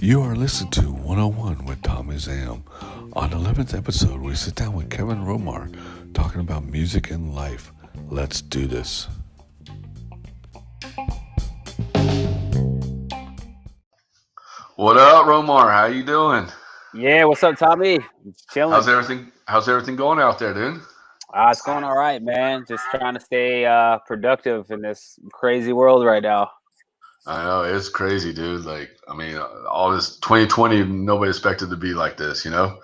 You are listening to 101 with Tommie Zam. On 11th episode, we sit down with Kevin Romar talking about music and life. Let's do this. What up, Romar? How you doing? Yeah, what's up, Tommy? Chilling. How's everything going out there, dude? It's going all right, man. Just trying to stay productive in this crazy world right now. I know, it's crazy, dude. All this 2020, nobody expected to be like this, you know?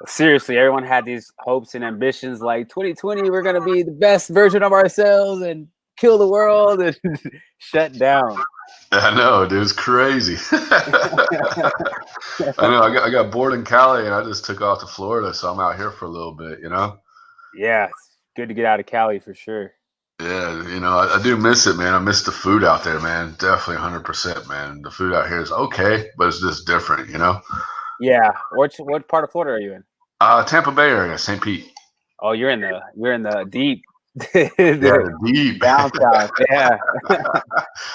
Seriously, everyone had these hopes and ambitions like 2020, we're going to be the best version of ourselves and kill the world and shut down. I know, dude. It's crazy. I know. I got bored in Cali and I just took off to Florida, so I'm out here for a little bit, you know? Yeah, it's good to get out of Cali for sure. Yeah, I do miss it, man. I miss the food out there, man. Definitely 100%, man. The food out here is okay, but it's just different, you know? Yeah. What part of Florida are you in? Tampa Bay area, St. Pete. Oh, you're in the deep. Yeah, deep. Down south. Yeah.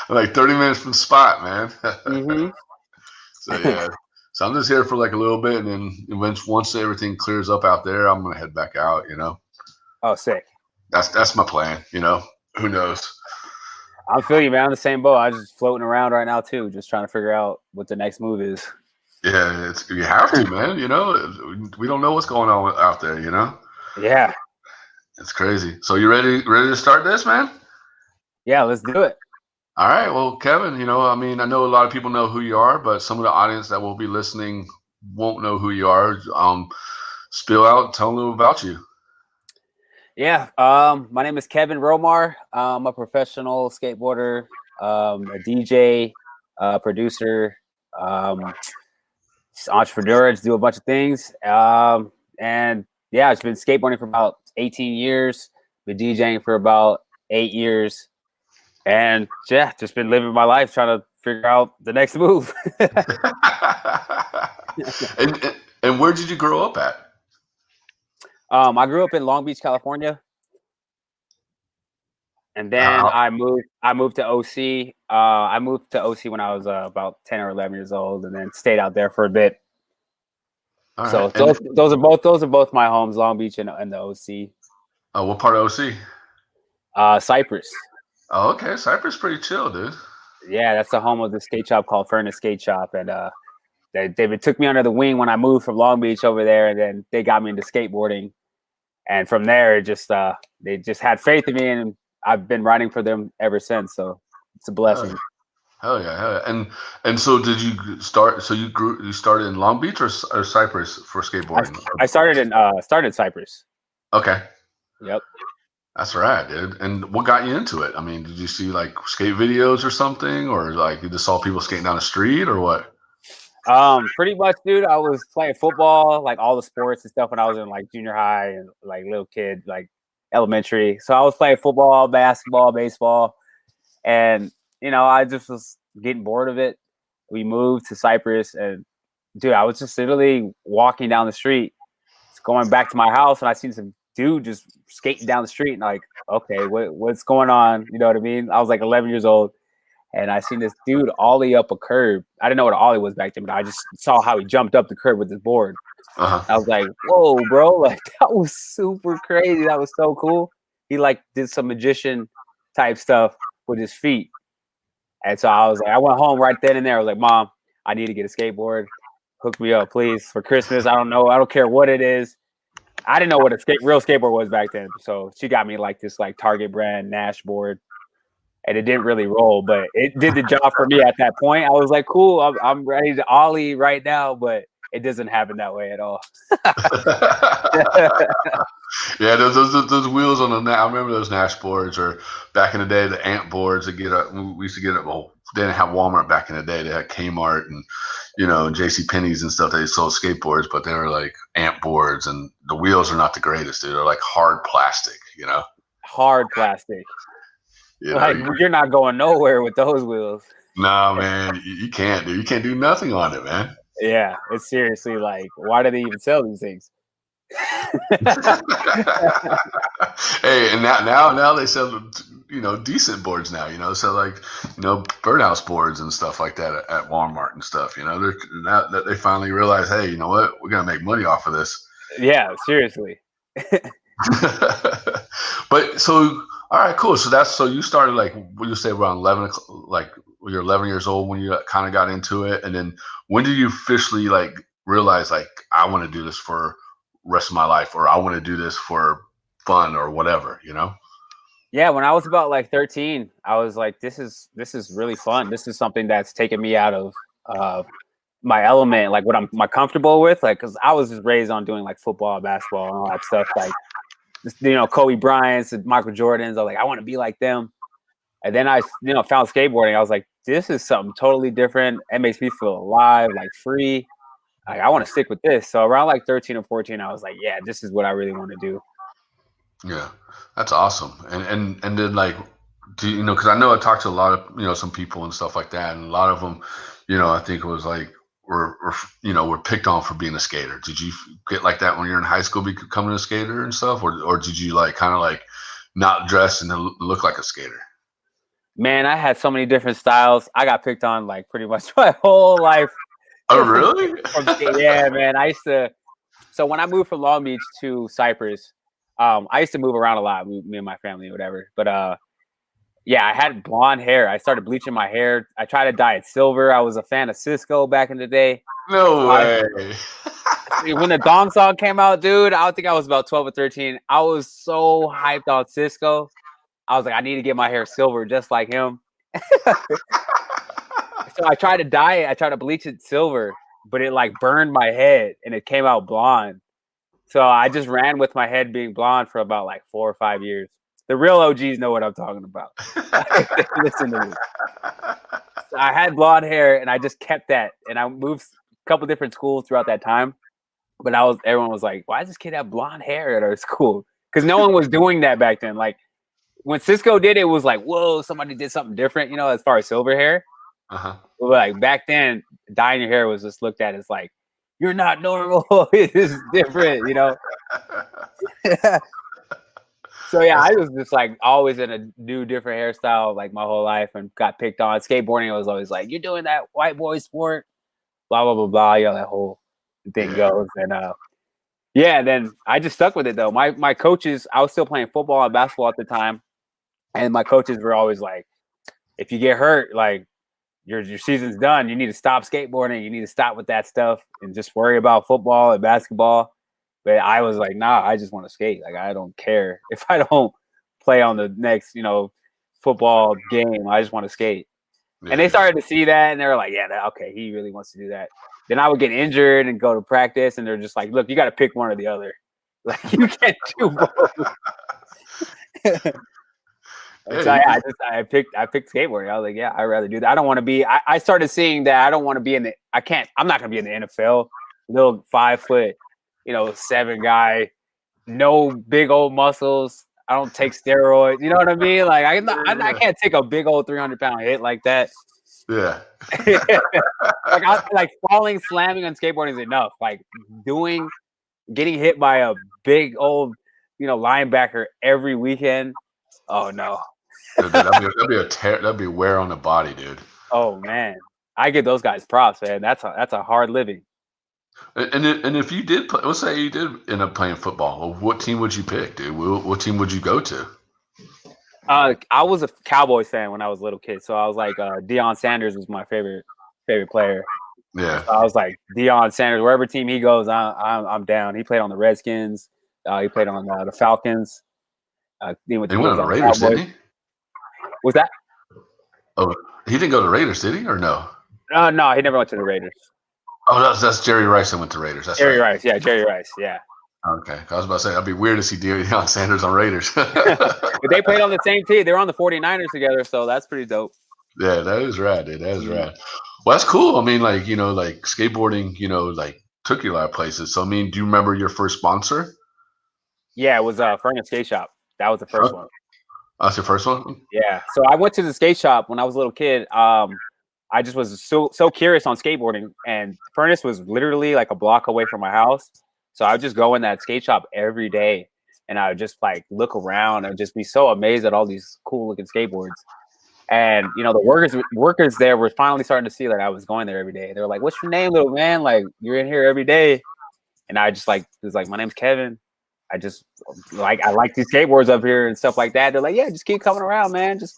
Like 30 minutes from the spot, man. Mm-hmm. So, yeah. So I'm just here for like a little bit, and then once everything clears up out there, I'm going to head back out, you know? Oh, sick. That's my plan, you know? Who knows? I feel you, man. I'm the same boat. I'm just floating around right now too, just trying to figure out what the next move is. Yeah, you have to, man. You know, we don't know what's going on out there. You know. Yeah, it's crazy. So you ready to start this, man? Yeah, let's do it. All right. Well, Kevin, I know a lot of people know who you are, but some of the audience that will be listening won't know who you are. Spill out, tell them about you. Yeah, my name is Kevin Romar. I'm a professional skateboarder, a DJ, producer, entrepreneur. I just do a bunch of things. And yeah, I've been skateboarding for about 18 years, been DJing for about 8 years. And yeah, just been living my life trying to figure out the next move. and where did you grow up at? I grew up in Long Beach, California. And then I moved to OC. I moved to OC when I was about 10 or 11 years old, and then stayed out there for a bit. All so right. those are both my homes, Long Beach and the OC. What part of OC? Cypress. Oh, okay. Cypress pretty chill, dude. Yeah, that's the home of the skate shop called Furnace Skate Shop, and they took me under the wing when I moved from Long Beach over there, and then they got me into skateboarding. And from there, they just had faith in me, and I've been riding for them ever since. So it's a blessing. Hell yeah. And so did you start? So you started in Long Beach or Cypress for skateboarding? I started in Cypress. Okay. Yep. That's right, dude. And what got you into it? I mean, did you see like skate videos or something, or like you just saw people skating down the street, or what? Pretty much, dude. I was playing football, like all the sports and stuff when I was in like junior high and like little kid, like elementary. So I was playing football, basketball, baseball, and I just was getting bored of it. We moved to Cypress, and dude, I was just literally walking down the street, going back to my house, and I seen some dude just skating down the street, and like, okay, what's going on? You know what I mean? I was like 11 years old. And I seen this dude ollie up a curb. I didn't know what an ollie was back then, but I just saw how he jumped up the curb with his board. Uh-huh. I was like, whoa, bro. Like, that was super crazy. That was so cool. He like did some magician type stuff with his feet. And so I went home right then and there. I was like, Mom, I need to get a skateboard. Hook me up, please, for Christmas. I don't know. I don't care what it is. I didn't know what a real skateboard was back then. So she got me like this like Target brand Nash board. And it didn't really roll, but it did the job for me at that point. I was like, cool, I'm ready to ollie right now, but it doesn't happen that way at all. Yeah, those wheels on the I remember those Nash boards, or back in the day, the Ant boards that we used to get it. Well, they didn't have Walmart back in the day. They had Kmart and JCPenney's and stuff. They sold skateboards, but they were like Ant boards, and the wheels are not the greatest, dude. They're like hard plastic, Hard plastic. You're not going nowhere with those wheels. No, man, you can't, dude. You can't do nothing on it, man. Yeah, it's seriously like, why do they even sell these things? Hey, and now they sell decent boards now, so like birdhouse boards and stuff like that at Walmart and stuff. They're now that they finally realize, hey, you know what, we're gonna make money off of this. Yeah, seriously. But so, all right, cool. So you started like, what you say, around 11, like when you're 11 years old when you kind of got into it, and then when did you officially like realize like I want to do this for the rest of my life, or I want to do this for fun or whatever, Yeah, when I was about like 13, I was like, this is really fun. This is something that's taken me out of my element, like what I'm comfortable with, like because I was just raised on doing like football, basketball, and all that stuff, like Kobe Bryant's and Michael Jordans. I was like, I want to be like them. And then I found skateboarding. I was like, this is something totally different. It makes me feel alive, like free. Like I want to stick with this. So around like 13 or 14, I was like, yeah, this is what I really want to do. Yeah, that's awesome. And then like, because I know I talked to a lot of some people and stuff like that, and a lot of them, I think it was like were picked on for being a skater. Did you get like that when you're in high school, becoming a skater and stuff, or did you like kind of like not dress and look like a skater? Man, I had so many different styles. I got picked on like pretty much my whole life. Oh, really? Yeah, man. I used to. So when I moved from Long Beach to Cypress, I used to move around a lot, me and my family or whatever. But yeah, I had blonde hair. I started bleaching my hair. I tried to dye it silver. I was a fan of Cisco back in the day. No way. When the Dong song came out, dude, I think I was about 12 or 13. I was so hyped on Cisco. I was like, I need to get my hair silver just like him. So I tried to dye it. I tried to bleach it silver, but it like burned my head and it came out blonde. So I just ran with my head being blonde for about like 4 or 5 years. The real OGs know what I'm talking about. Listen to me. So I had blonde hair and I just kept that. And I moved a couple different schools throughout that time. But everyone was like, why does this kid have blonde hair at our school? Because no one was doing that back then. Like when Cisco did it, it was like, whoa, somebody did something different, as far as silver hair. Uh-huh. But like back then, dyeing your hair was just looked at as like, you're not normal. It is different, So yeah, I was just like always in a new different hairstyle like my whole life and got picked on. Skateboarding, I was always like, you're doing that white boy sport, blah, blah, blah, blah. That whole thing goes. And yeah, then I just stuck with it though. My coaches, I was still playing football and basketball at the time. And my coaches were always like, if you get hurt, like your season's done. You need to stop skateboarding. You need to stop with that stuff and just worry about football and basketball. But I was like, nah, I just want to skate. Like, I don't care if I don't play on the next, football game. I just want to skate. Yeah. And they started to see that, and they were like, yeah, okay, he really wants to do that. Then I would get injured and go to practice, and they're just like, look, you got to pick one or the other. Like, you can't do both. So yeah, I picked skateboarding. I was like, yeah, I'd rather do that. I don't want to be. I started seeing that I don't want to be in the. I'm not gonna be in the NFL. Little 5 foot, 7 guy, no big old muscles. I don't take steroids. You know what I mean? Like I can't take a big old 300-pound hit like that. Yeah. like falling, slamming on skateboarding is enough. Like getting hit by a big old, linebacker every weekend. Oh no. Dude, that'd be wear on the body, dude. Oh man, I give those guys props, man. That's a hard living. And if you did play, let's say you did end up playing football, what team would you pick, dude? What team would you go to? I was a Cowboys fan when I was a little kid, so I was like, Deion Sanders was my favorite player. Yeah, so I was like, Deion Sanders, wherever team he goes, I'm down. He played on the Redskins. He played on the Falcons. He went on the Raiders, didn't he? Was that? Oh, he didn't go to the Raiders, did he, or no? No, he never went to the Raiders. Oh, that's Jerry Rice that went to Raiders. That's Jerry right. Rice, yeah, Jerry Rice, yeah. Okay, I was about to say, that'd be weird to see Deion Sanders on Raiders. But they played on the same team. They were on the 49ers together, so that's pretty dope. Yeah, that is rad, dude. That is rad. Well, that's cool. I mean, like, like skateboarding, like took you a lot of places. So, I mean, do you remember your first sponsor? Yeah, it was Furnace Skate Shop. That was the first one. That's your first one? Yeah. So I went to the skate shop when I was a little kid. I just was so curious on skateboarding, and Furnace was literally like a block away from my house. So I would just go in that skate shop every day, and I would just like look around and just be so amazed at all these cool looking skateboards. And you know, the workers there were finally starting to see that I was going there every day. They were like, "What's your name, little man? Like, you're in here every day." And I just like was like, "My name's Kevin. I just I like these skateboards up here and stuff like that." They're like, "Yeah, just keep coming around, man. Just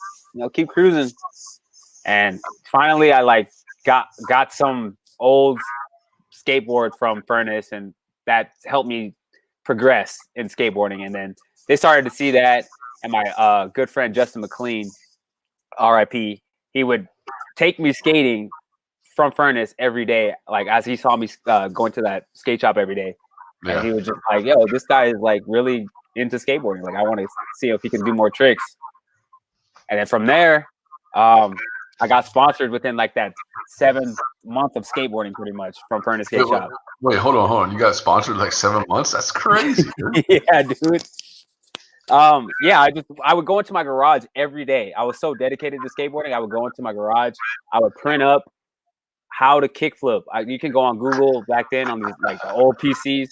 keep cruising." And finally, I like got some old skateboard from Furnace, and that helped me progress in skateboarding. And then they started to see that, and my good friend Justin McLean, RIP, he would take me skating from Furnace every day, like as he saw me going to that skate shop every day. And he was just like, "Yo, this guy is like really into skateboarding. Like, I want to see if he can do more tricks." And then from there, I got sponsored within like that 7 month of skateboarding, pretty much, from Furnace Skate Shop. Wait, hold on. You got sponsored like 7 months? That's crazy, dude. Yeah, dude. Yeah, I would go into my garage every day. I was so dedicated to skateboarding. I would go into my garage. I would print up how to kickflip. You can go on Google back then on these like the old PCs.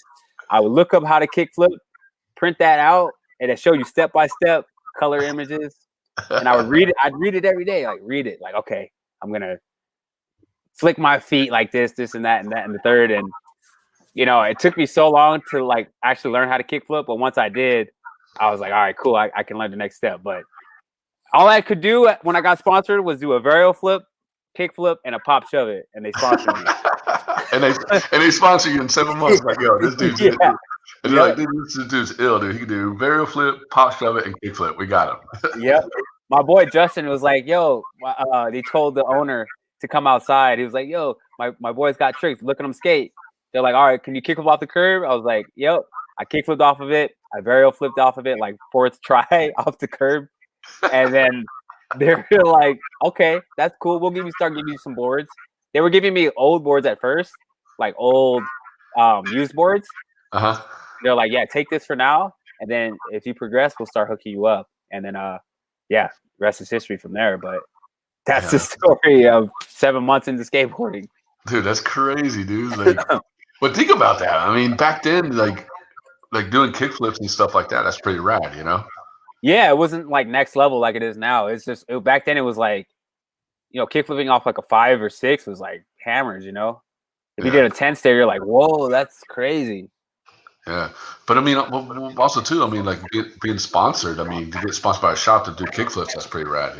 I would look up how to kickflip, print that out, and it showed you step by step color images. And I would read it. I'd read it every day. Like, okay, I'm gonna flick my feet like this, and that, and the third. And it took me so long to like actually learn how to kickflip. But once I did, I was like, all right, cool. I can learn the next step. But all I could do when I got sponsored was do a varial flip, kickflip, and a pop shove it, and they sponsored me. and they sponsor you in 7 months. Like, yo, this dude's yeah. And they're like, this dude's ill, dude. He can do varial flip, pop shove it, and kickflip. We got him. Yep. My boy Justin was like, "Yo," they told the owner to come outside. He was like, "Yo, my boy's got tricks. Look at him skate." They're like, "All right, can you kickflip off the curb?" I was like, "Yep." I kickflipped off of it. I varial flipped off of it, like 4th try off the curb. And then they're like, "Okay, that's cool. We'll start giving you some boards." They were giving me old boards at first, like old used boards. They're like, "Yeah, take this for now, and then if you progress, we'll start hooking you up." And then yeah, rest is history from there. But that's the story of 7 months into skateboarding. Dude, that's crazy, dude. Like, but think about that. I mean, back then, like doing kickflips and stuff like that, that's pretty rad, Yeah, it wasn't like next level like it is now. It's just back then it was like, kickflipping off like a 5 or 6 was like hammers, If you did a 10 stair, you're like, whoa, that's crazy. Yeah, but I mean, also too, I mean, like being sponsored. I mean, to get sponsored by a shop to do kickflips, that's pretty rad,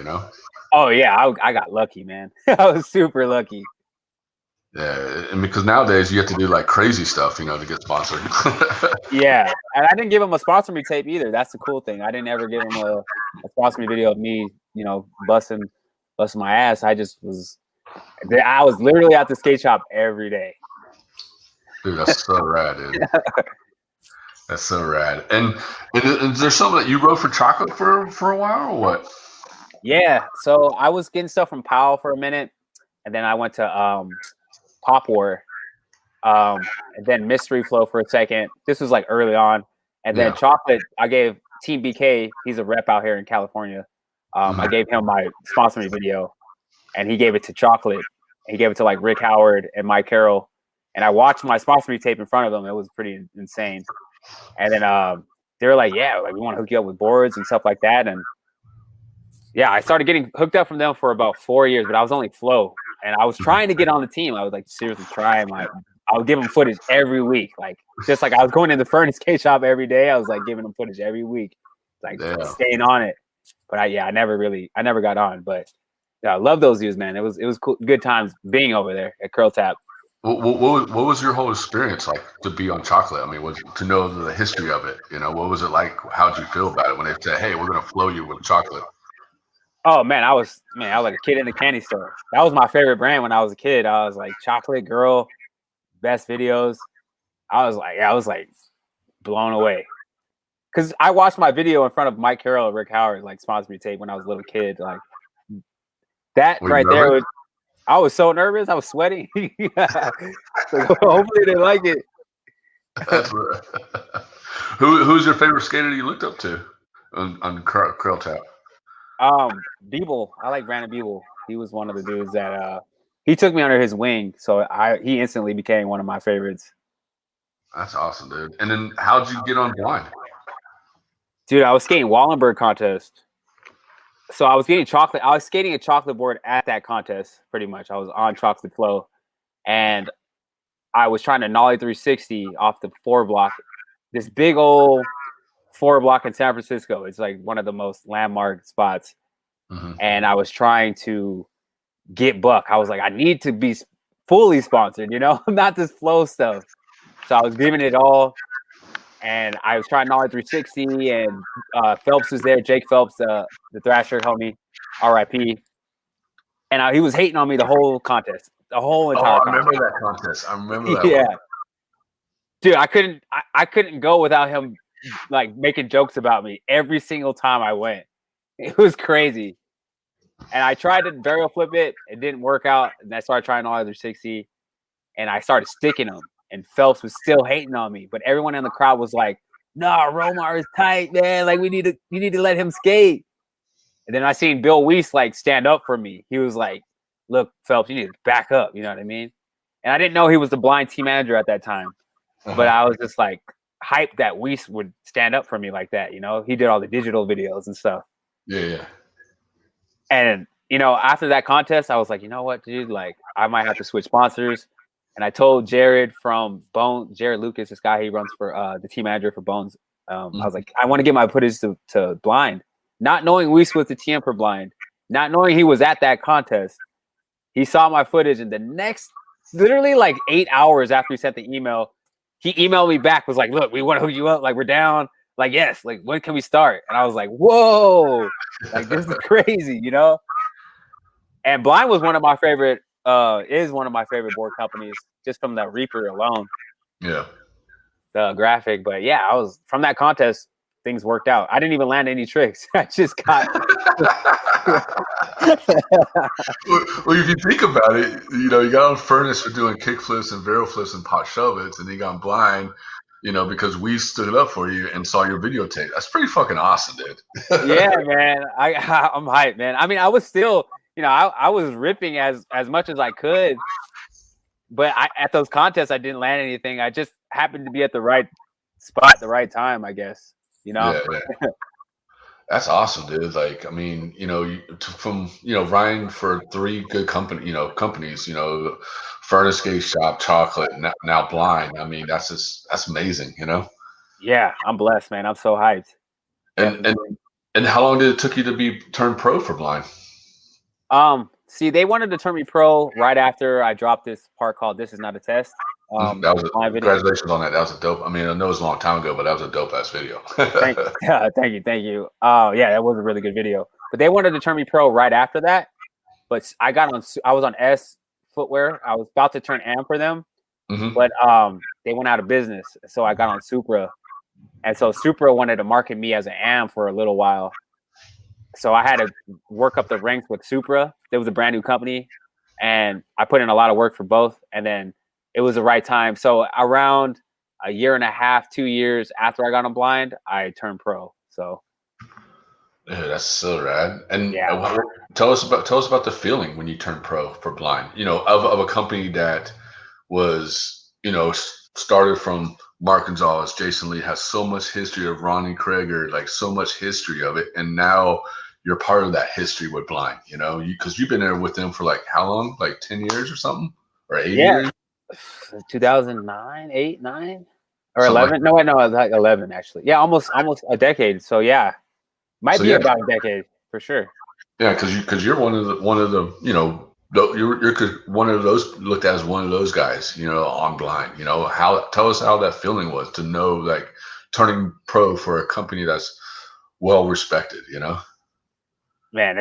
Oh yeah, I got lucky, man. I was super lucky. Yeah, and because nowadays you have to do like crazy stuff, to get sponsored. Yeah, and I didn't give him a sponsor me tape either. That's the cool thing. I didn't ever give him a sponsor me video of me, busting my ass. I was literally at the skate shop every day. Dude, that's so rad, dude. That's so rad. And is there something that you wrote for Chocolate for a while or what? Yeah. So I was getting stuff from Powell for a minute, and then I went to Pop War, and then Mystery Flow for a second. This was like early on. And then Chocolate, I gave Team BK, he's a rep out here in California. I gave him my sponsor me video, and he gave it to Chocolate. He gave it to like Rick Howard and Mike Carroll. And I watched my sponsor me tape in front of them. It was pretty insane. And then they were like, "Yeah, like we want to hook you up with boards and stuff like that." And yeah, I started getting hooked up from them for about 4 years, but I was only flow. And I was trying to get on the team. I was like seriously trying. I would give them footage every week. Like just like I was going in the Furnace skate shop every day. I was like giving them footage every week, like staying on it. But I never got on. But yeah, I love those views, man. It was cool, good times being over there at Curl Tap. What was your whole experience like to be on Chocolate? I mean, to know the history of it, what was it like? How did you feel about it when they said, "Hey, we're going to flow you with Chocolate"? Oh man, I was like a kid in a candy store. That was my favorite brand when I was a kid. I was like Chocolate Girl, best videos. I was like blown away. Cause I watched my video in front of Mike Carroll and Rick Howard, like sponsor me tape when I was a little kid. Like that right there. I was so nervous. I was sweating. Hopefully they like it. That's right. Who's your favorite skater you looked up to on Curl Tap? Beeble. I like Brandon Beeble. He was one of the dudes that he took me under his wing, so he instantly became one of my favorites. That's awesome, dude. And then how'd you get on blind? Dude, I was skating Wallenberg contest. So I was getting chocolate. I was skating a chocolate board at that contest, pretty much. I was on chocolate flow, and I was trying to nollie 360 off the 4 block. This big old 4 block in San Francisco. It's like one of the most landmark spots. Mm-hmm. And I was trying to get buck. I was like, I need to be fully sponsored, not this flow stuff. So I was giving it all. And I was trying nollie 360, and Phelps was there. Jake Phelps, the Thrasher homie, RIP. And he was hating on me the whole contest, the whole entire contest. I remember that contest. I remember that. Yeah. One. Dude, I couldn't go without him like making jokes about me every single time I went. It was crazy. And I tried to barrel flip it. It didn't work out. And I started trying nollie 360, and I started sticking them. And Phelps was still hating on me, but everyone in the crowd was like, "Nah, Romar is tight, man. Like you need to let him skate." And then I seen Bill Weiss like stand up for me. He was like, "Look, Phelps, you need to back up." You know what I mean? And I didn't know he was the blind team manager at that time, but I was just like hyped that Weiss would stand up for me like that. He did all the digital videos and stuff. Yeah. And after that contest, I was like, you know what, dude? Like, I might have to switch sponsors. And I told Jared from Bones, Jared Lucas, this guy he runs for the team manager for Bones. I was like, I want to get my footage to blind, not knowing Weiss was the TM for blind, not knowing he was at that contest. He saw my footage, and the next, literally like 8 hours after he sent the email, he emailed me back, was like, "Look, we want to hook you up. Like, we're down. Like, yes. Like, when can we start?" And I was like, "Whoa, like this is crazy," And Blind was one of my favorite. Is one of my favorite board companies just from the Reaper alone. Yeah. The graphic. But yeah, I was from that contest, things worked out. I didn't even land any tricks. I just got well, if you think about it, you got on Furnace for doing kick flips and barrel flips and pot shove-its, and you got on Blind, because we stood up for you and saw your videotape. That's pretty fucking awesome, dude. Yeah, man. I'm hyped, man. I mean, I was still I was ripping as much as I could, but at those contests, I didn't land anything. I just happened to be at the right spot at the right time, I guess, Yeah. That's awesome, dude. Like, I mean, from, Ryan for 3 good companies, Furnace Skate Shop, Chocolate, now Blind. I mean, that's amazing, Yeah, I'm blessed, man. I'm so hyped. And how long did it took you to turn pro for Blind? See, they wanted to turn me pro right after I dropped this part called "This Is Not a Test." Congratulations on that. That was a dope. I mean, I know it was a long time ago, but that was a dope ass video. Thank you. Oh yeah, that was a really good video. But they wanted to turn me pro right after that. But I was on S footwear. I was about to turn M for them, but they went out of business, so I got on Supra, and so Supra wanted to market me as an AM for a little while. So I had to work up the ranks with Supra. It was a brand new company, and I put in a lot of work for both. And then it was the right time. So around a year and a half, 2 years after I got on Blind, I turned pro. So yeah, that's so rad. And tell us about the feeling when you turned pro for Blind. Of a company that was started from Mark Gonzalez, Jason Lee, has so much history of Ronnie Krager, like so much history of it, and now you're part of that history with Blind, because you've been there with them for like how long? Like 10 years or something? Or 8 years? 2009, 8, 9? Or 11? No, it was like 11 actually. Yeah, almost a decade. So yeah, might be about a decade for sure. Yeah, because you're one of the you're one of those looked at as one of those guys, on Blind. Tell us how that feeling was to know like turning pro for a company that's well respected. Man,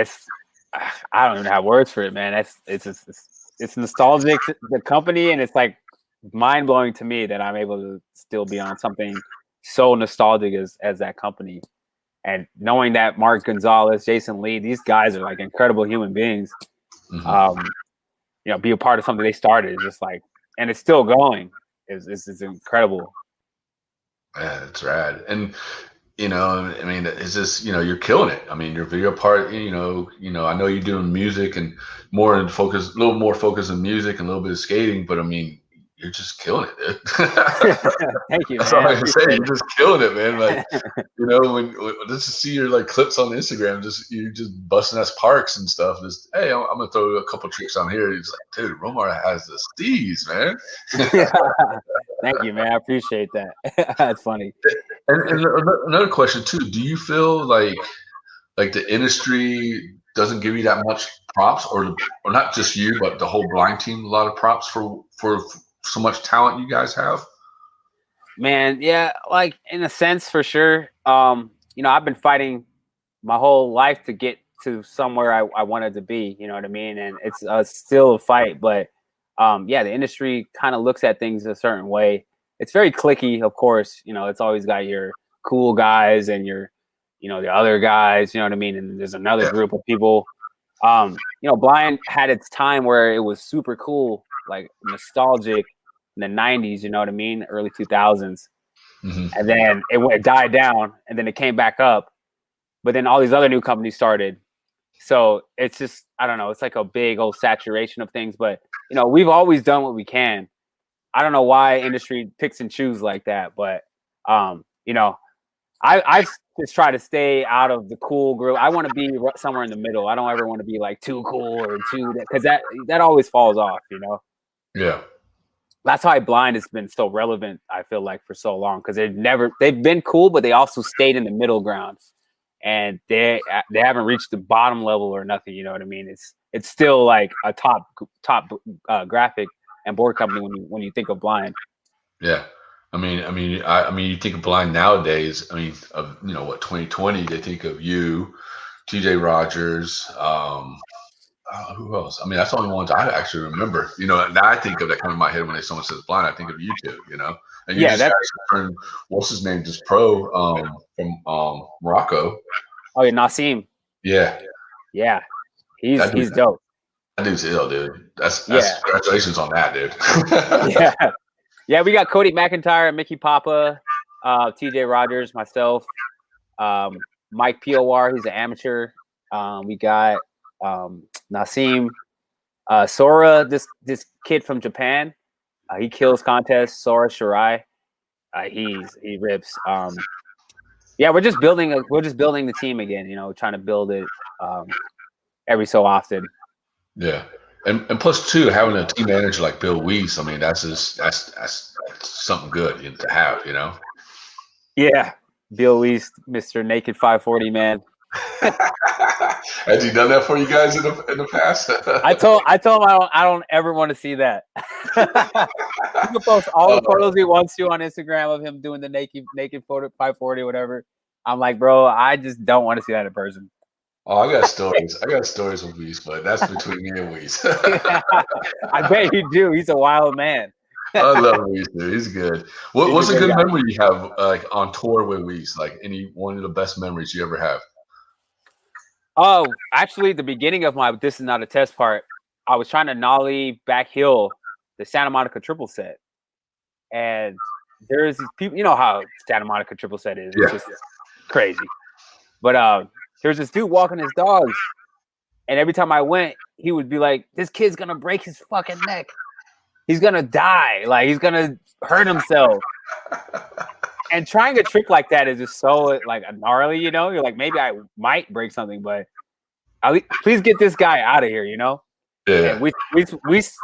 I don't even have words for it, man. It's nostalgic to the company, and it's like mind blowing to me that I'm able to still be on something so nostalgic as that company. And knowing that Mark Gonzalez, Jason Lee, these guys are like incredible human beings. Be a part of something they started is just like, and it's still going. It's incredible. Yeah, it's rad. And I mean, it's just, you're killing it. I mean, your video part, I know you're doing music and a little more focus on music and a little bit of skating, but I mean, you're just killing it, dude. Thank you, That's man. all I can say. You're just killing it, man. Like, you know, when just to see your like clips on Instagram, you're just busting ass parks and stuff. Just hey, I'm gonna throw a couple tricks on here. He's like, dude, Romar has the steez, man. Thank you, man. I appreciate that. That's funny. And another question too: do you feel like the industry doesn't give you that much props, or not just you, but the whole blind team, a lot of props for so much talent you guys have? Man, yeah, like in a sense, for sure. You know, I've been fighting my whole life to get to somewhere I wanted to be. You know what I mean? And it's still a fight, but yeah, the industry kind of looks at things a certain way. It's very cliquey, of course. You know, it's always got your cool guys and your, you know, the other guys. You know what I mean? And there's another group of people. You know, blind had its time where it was super cool, like nostalgic in the 90s, you know what I mean? Early 2000s. Mm-hmm. And then it died down and then it came back up. But then all these other new companies started. So it's just, I don't know, it's like a big old saturation of things. But, you know, we've always done what we can. I don't know why industry picks and chooses like that. But, you know, I just try to stay out of the cool group. I want to be somewhere in the middle. I don't ever want to be like too cool or because that always falls off, you know? Yeah. That's why blind has been so relevant, I feel like, for so long, because they've been cool, but they also stayed in the middle ground, and they haven't reached the bottom level or nothing. You know what I mean? It's still like a top graphic and board company when you think of blind. Yeah, I mean, you think of blind nowadays. I mean, of 2020, they think of you, TJ Rogers. Who else? I mean, that's the only ones I actually remember. You know, now I think of that coming in my head when someone says blind. I think of you two. You know, and you just actually turned what's his name, just pro from Morocco. Oh yeah, Nassim. Yeah, he's dope. That dude's ill, dude. That's congratulations on that, dude. yeah. We got Cody McIntyre, Mickey Papa, TJ Rogers, myself, Mike Por. He's an amateur. We got Nassim, Sora, this kid from Japan. He kills contests. Sora Shirai, he rips. Yeah, we're just building the team again. You know, trying to build it every so often. Yeah, and plus too, having a team manager like Bill Weiss, I mean, that's something good to have. You know. Yeah, Bill Weiss, Mr. Naked 540 man. Has he done that for you guys in the past? I told him I don't ever want to see that. You can post all the photos he wants to on Instagram of him doing the naked photo 540 whatever. I'm like, bro, I just don't want to see that in person. Oh, I got stories. With Weiss, but that's between me and Weiss. I bet you do. He's a wild man. I love Weiss, dude. He's good. What's a good memory you have like on tour with Weiss? Like one of the best memories you ever have? Oh, actually, the beginning of my "This Is Not a Test" part, I was trying to nollie back hill the Santa Monica triple set, and there's these people. You know how Santa Monica triple set is; it's just crazy. But there's this dude walking his dogs, and every time I went, he would be like, "This kid's gonna break his fucking neck. He's gonna die. Like he's gonna hurt himself." And trying a trick like that is just so like gnarly, you know. You're like, maybe I might break something, but please get this guy out of here, you know. Yeah. And we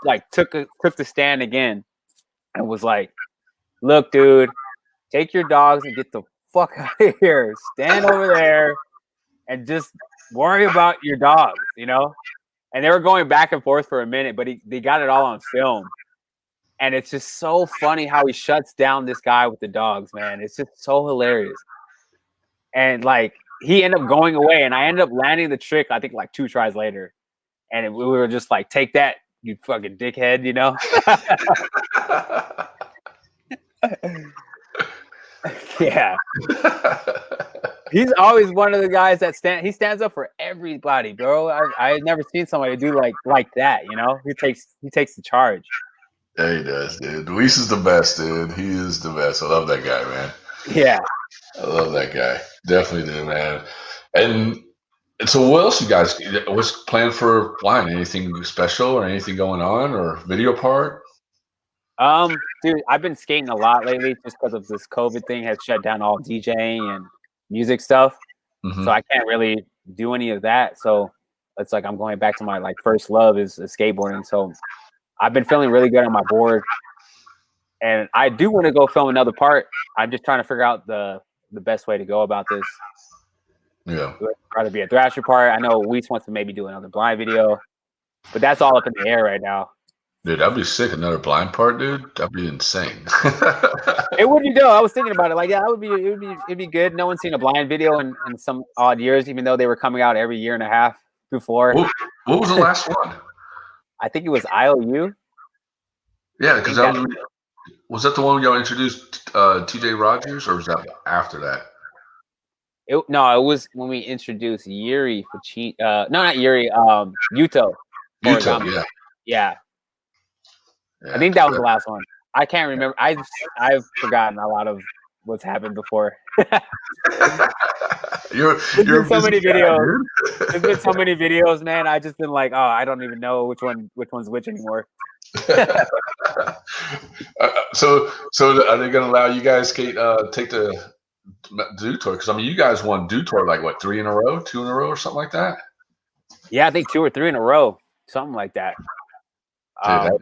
like took the stand again, and was like, "Look, dude, take your dogs and get the fuck out of here. Stand over there, and just worry about your dogs, you know." And they were going back and forth for a minute, but they got it all on film. And it's just so funny how he shuts down this guy with the dogs, man. It's just so hilarious. And like he ended up going away, and I ended up landing the trick, I think like 2 tries later. And we were just like, take that, you fucking dickhead, you know? Yeah. He's always one of the guys that stands up for everybody, bro. I've never seen somebody do like that, you know? He takes the charge. Yeah, he does, dude. Luis is the best, dude. He is the best. I love that guy, man. Yeah. I love that guy. Definitely do, man. And so what else you guys, what's planned for blind? Anything special or anything going on or video part? Dude, I've been skating a lot lately just because of this COVID thing has shut down all DJing and music stuff. Mm-hmm. So I can't really do any of that. So it's like I'm going back to my like first love is skateboarding. So I've been feeling really good on my board, and I do want to go film another part. I'm just trying to figure out the best way to go about this. Yeah. Would rather be a Thrasher part. I know Weiss wants to maybe do another blind video, but that's all up in the air right now. Dude, that'd be sick. Another blind part, dude. That'd be insane. It would be dope. I was thinking about it. Like, yeah, it'd be good. No one's seen a blind video in some odd years, even though they were coming out every year and a half before. What was the last one? I think it was IOU. Yeah, because was that the one y'all introduced TJ Rogers, or was that after that? No, it was when we introduced Yuri for no, not Yuri. Yuto. Yuto, Yeah. I think that was the last one. I can't remember. I've forgotten a lot of what's happened before. There's been so many videos. There's been so many videos, man. I just been like, oh, I don't even know which one's which anymore. So are they going to allow you guys take the Dew Tour? Because I mean, you guys won Dew Tour like what, 2 in a row, or something like that? Yeah, I think 2 or 3 in a row, something like that. Dude,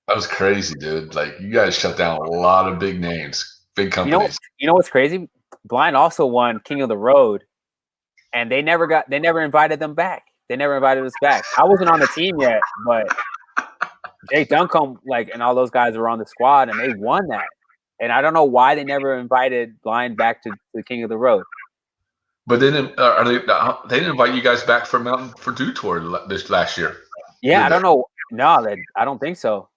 that was crazy, dude. Like, you guys shut down a lot of big names, big companies. You know what's crazy? Blind also won King of the Road, and they never invited them back. They never invited us back. I wasn't on the team yet, but Jake Duncombe, and all those guys were on the squad, and they won that. And I don't know why they never invited Blind back to the King of the Road. But they didn't invite you guys back for Dew Tour this last year. Yeah, I don't know. No, I don't think so.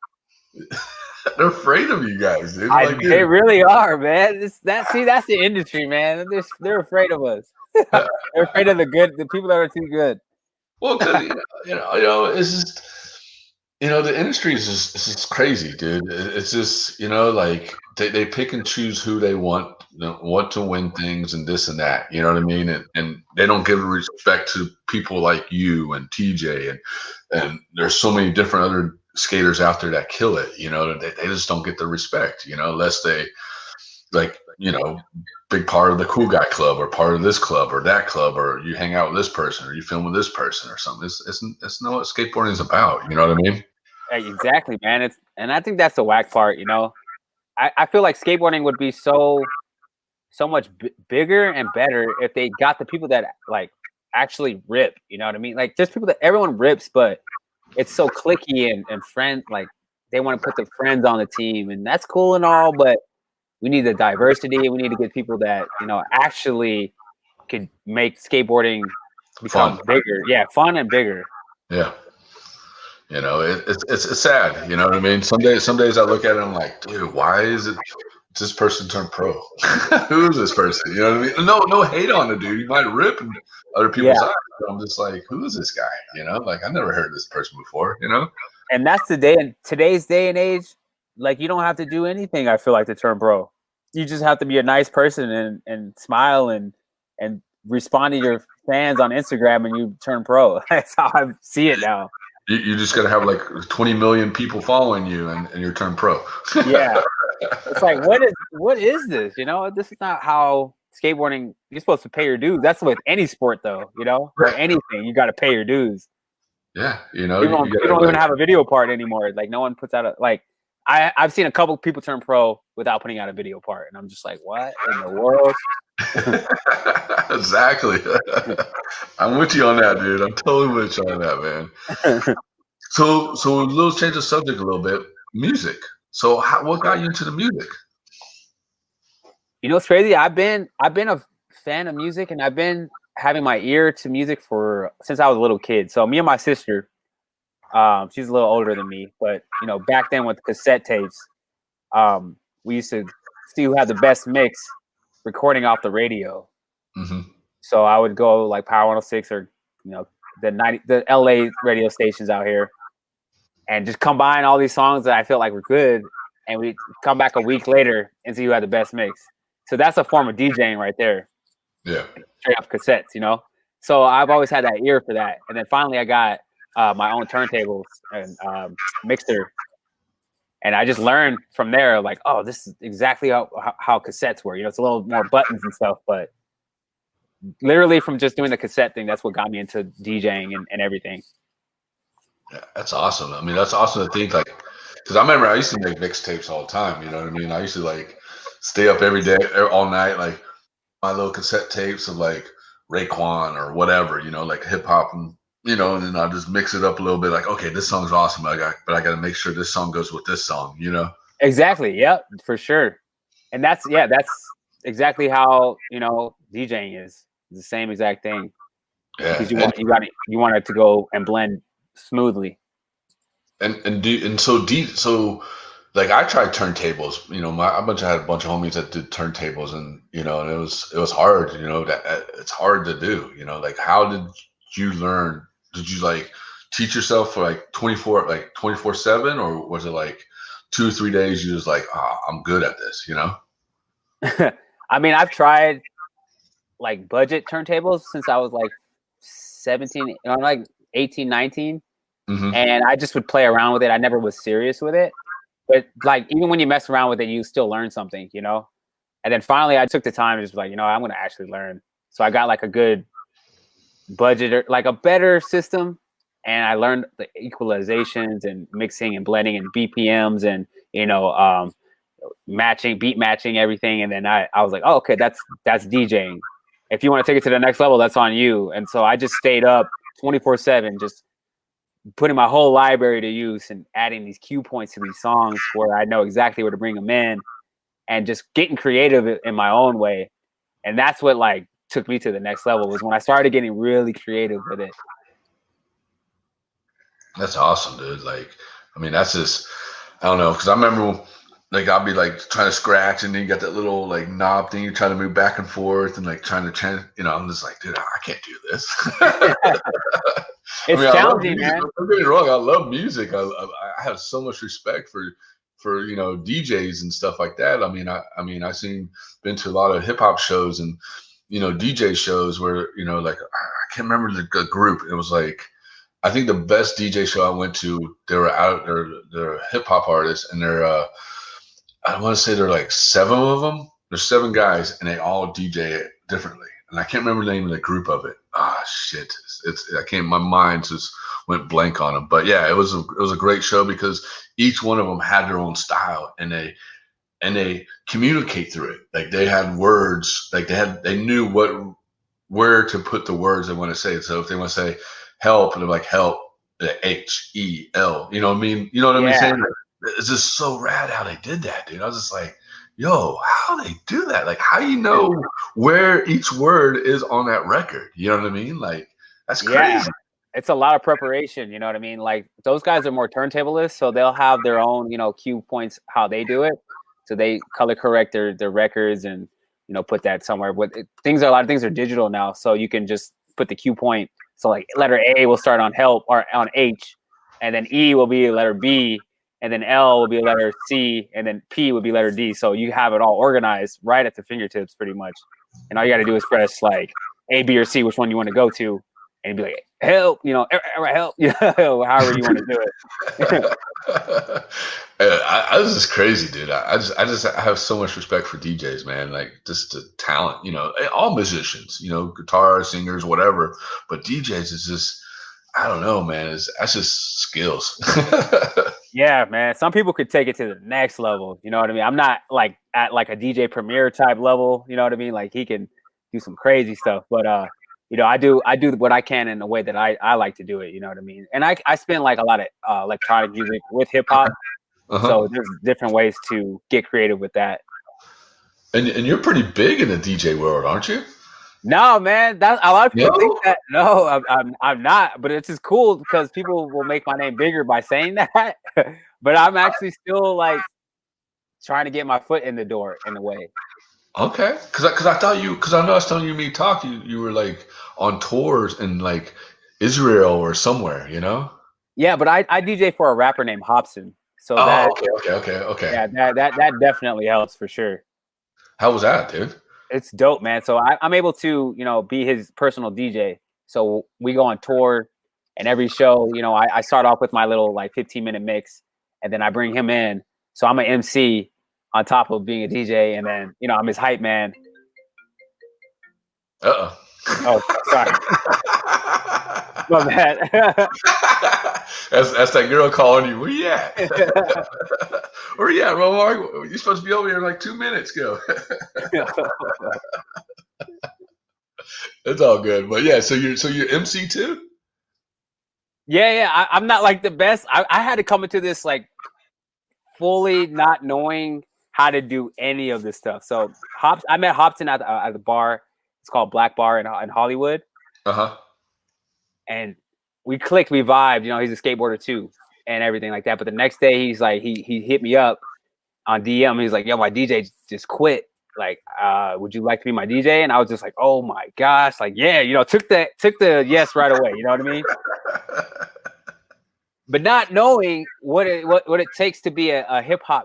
They're afraid of you guys, dude. They really are, man. That's the industry, man. They're afraid of us. They're afraid of the people that are too good. Well, because it's just, the industry is just crazy, dude. It's just, they pick and choose who they want to win things and this and that. You know what I mean? And they don't give respect to people like you and TJ and there's so many different other skaters out there that kill it. They just don't get the respect. Unless they big part of the cool guy club or part of this club or that club, or you hang out with this person or you film with this person or something. It's not what skateboarding is about. You know what I mean? Exactly, man. And I think that's the whack part. I feel like skateboarding would be so much bigger and better if they got the people that actually rip. You know what I mean? Like, there's people that everyone rips, but it's so cliquey and friend. Like, they want to put the friends on the team, and that's cool and all, but we need the diversity. We need to get people that actually could make skateboarding become bigger. Yeah, fun and bigger. Yeah. It's sad. You know what I mean? Some days I look at it and I'm like, dude, why is this person turned pro? Who is this person? You know what I mean? No hate on the dude. He might rip in other people's eyes. But I'm just like, who is this guy? I never heard of this person before. And that's today's day and age. Like, you don't have to do anything, I feel like, to turn pro. You just have to be a nice person and smile and respond to your fans on Instagram, and you turn pro. That's how I see it now. You just got to have like 20 million people following you and you're turned pro. Yeah. It's like, what is this? This is not how skateboarding, you're supposed to pay your dues. That's with any sport though, or anything, you got to pay your dues. Yeah. You don't even have a video part anymore. Like, no one puts out I've seen a couple people turn pro without putting out a video part. And I'm just like, what in the world? Exactly. I'm with you on that, dude. I'm totally with you on that, man. So let's change the subject a little bit. Music. So what got you into the music? It's crazy. I've been a fan of music, and I've been having my ear to music since I was a little kid. So me and my sister, she's a little older than me, but back then with cassette tapes, we used to see who had the best mix recording off the radio. Mm-hmm. So I would go like Power 106 or the LA radio stations out here, and just combine all these songs that I felt like were good, and we come back a week later and see who had the best mix. So that's a form of DJing right there. Yeah, straight off cassettes, So I've always had that ear for that, and then finally I got my own turntables and mixer, And I just learned from there, like, oh, this is exactly how cassettes work. You know, it's a little more buttons and stuff, but literally from just doing the cassette thing, that's what got me into DJing and everything. Yeah, that's awesome. I mean, that's awesome to think like, because I remember I used to make mixtapes all the time. You know what I mean? I used to like stay up every day, all night, like my little cassette tapes of like Raekwon or whatever, you know, like hip hop, and you know, and then I just mix it up a little bit. Like, okay, this song's awesome, but I got to make sure this song goes with this song, you know? Exactly. Yep, for sure. And that's exactly how, you know, DJing is. It's the same exact thing. Yeah, Because you want it to go and blend smoothly. So like I tried turntables, you know, I had a bunch of homies that did turntables, and you know, and it was hard, you know, that it's hard to do, you know, like how did you learn? Did you like teach yourself for like 24/7, or was it like 2 or 3 days you just like, I'm good at this, you know? I mean, I've tried like budget turntables since I was like 17, like 18, 19. Mm-hmm. And I just would play around with it. I never was serious with it. But like, even when you mess around with it, you still learn something, you know? And then finally I took the time and just like, you know, I'm going to actually learn. So I got like a good budget, or like a better system. And I learned the equalizations and mixing and blending and BPMs and, you know, beat matching everything. And then I was like, oh, okay, that's DJing. If you want to take it to the next level, that's on you. And so I just stayed up 24/7, just putting my whole library to use and adding these cue points to these songs where I know exactly where to bring them in, and just getting creative in my own way. And that's what like took me to the next level, was when I started getting really creative with it. That's awesome, dude. Like, I mean, that's just, I don't know, because I remember like I'll be like trying to scratch, and then you got that little like knob thing, you're trying to move back and forth and like trying to change, you know, I'm just like, dude, I can't do this. It's challenging, man. Don't get me wrong, I love music. I have so much respect for you know, DJs and stuff like that. I mean, I've been to a lot of hip hop shows and, you know, DJ shows where, you know, like I can't remember the group. It was like, I think the best DJ show I went to, they're hip hop artists, and I want to say they're like 7 of them. There's 7 guys, and they all DJ it differently. And I can't remember the name of the group of it. Shit. My mind just went blank on them. But yeah, it was a great show because each one of them had their own style, and they communicate through it. Like they had words, like they knew where to put the words they want to say. So if they want to say help, and they're like help, the HEL, you know what I mean? You know what I mean saying? It's just so rad how they did that, dude. I was just like, yo, how they do that? Like, how you know where each word is on that record? You know what I mean? Like, that's crazy. Yeah. It's a lot of preparation, you know what I mean? Like, those guys are more turntablists, so they'll have their own, you know, cue points, how they do it. So they color correct their records and, you know, put that somewhere. But a lot of things are digital now, so you can just put the cue point. So like letter A will start on help or on H, and then E will be letter B, and then L will be letter C, and then P would be letter D. So you have it all organized right at the fingertips pretty much. And all you got to do is press like A, B, or C, which one you want to go to, and be like, help, you know, help, you know, however you want to do it. I was just crazy, dude. I have so much respect for DJs, man. Like just the talent, you know, all musicians, you know, guitar singers, whatever. But DJs is just, I don't know, man. That's just skills. Yeah, man. Some people could take it to the next level. You know what I mean? I'm not like at like a DJ Premier type level. You know what I mean? Like he can do some crazy stuff, but you know, I do what I can in the way that I like to do it. You know what I mean? And I spend like a lot of electronic music with hip hop. So there's different ways to get creative with that. And you're pretty big in the DJ world, aren't you? No, man. That a lot of people think that. No, I'm not. But it's just cool because people will make my name bigger by saying that. But I'm actually still like trying to get my foot in the door in a way. Okay, because I know last time you talk, you were like on tours in like Israel or somewhere, you know? Yeah, but I DJ for a rapper named Hobson. So okay. Yeah, that definitely helps for sure. How was that, dude? It's dope, man. So I'm able to, you know, be his personal DJ. So we go on tour, and every show, you know, I start off with my little like 15-minute mix, and then I bring him in, So I'm an MC on top of being a DJ, and then I'm his hype man. Oh, sorry. My bad. That's that girl calling you. Where you at? Where you at, Romar? You're supposed to be over here in like 2 minutes. Go. It's all good, but yeah. So you're MC too? Yeah. I'm not like the best. I had to come into this like fully not knowing how to do any of this stuff. So I met Hobson at the bar. It's called Black Bar in Hollywood. And we clicked, we vibed. He's a skateboarder too, and everything like that. But the next day, he's like, he hit me up on DM. He's like, "Yo, my DJ just quit. Like, would you like to be my DJ?" And I was just like, "Oh my gosh!" Like, yeah, took the yes right away. You know what I mean? But not knowing what it takes to be a hip hop,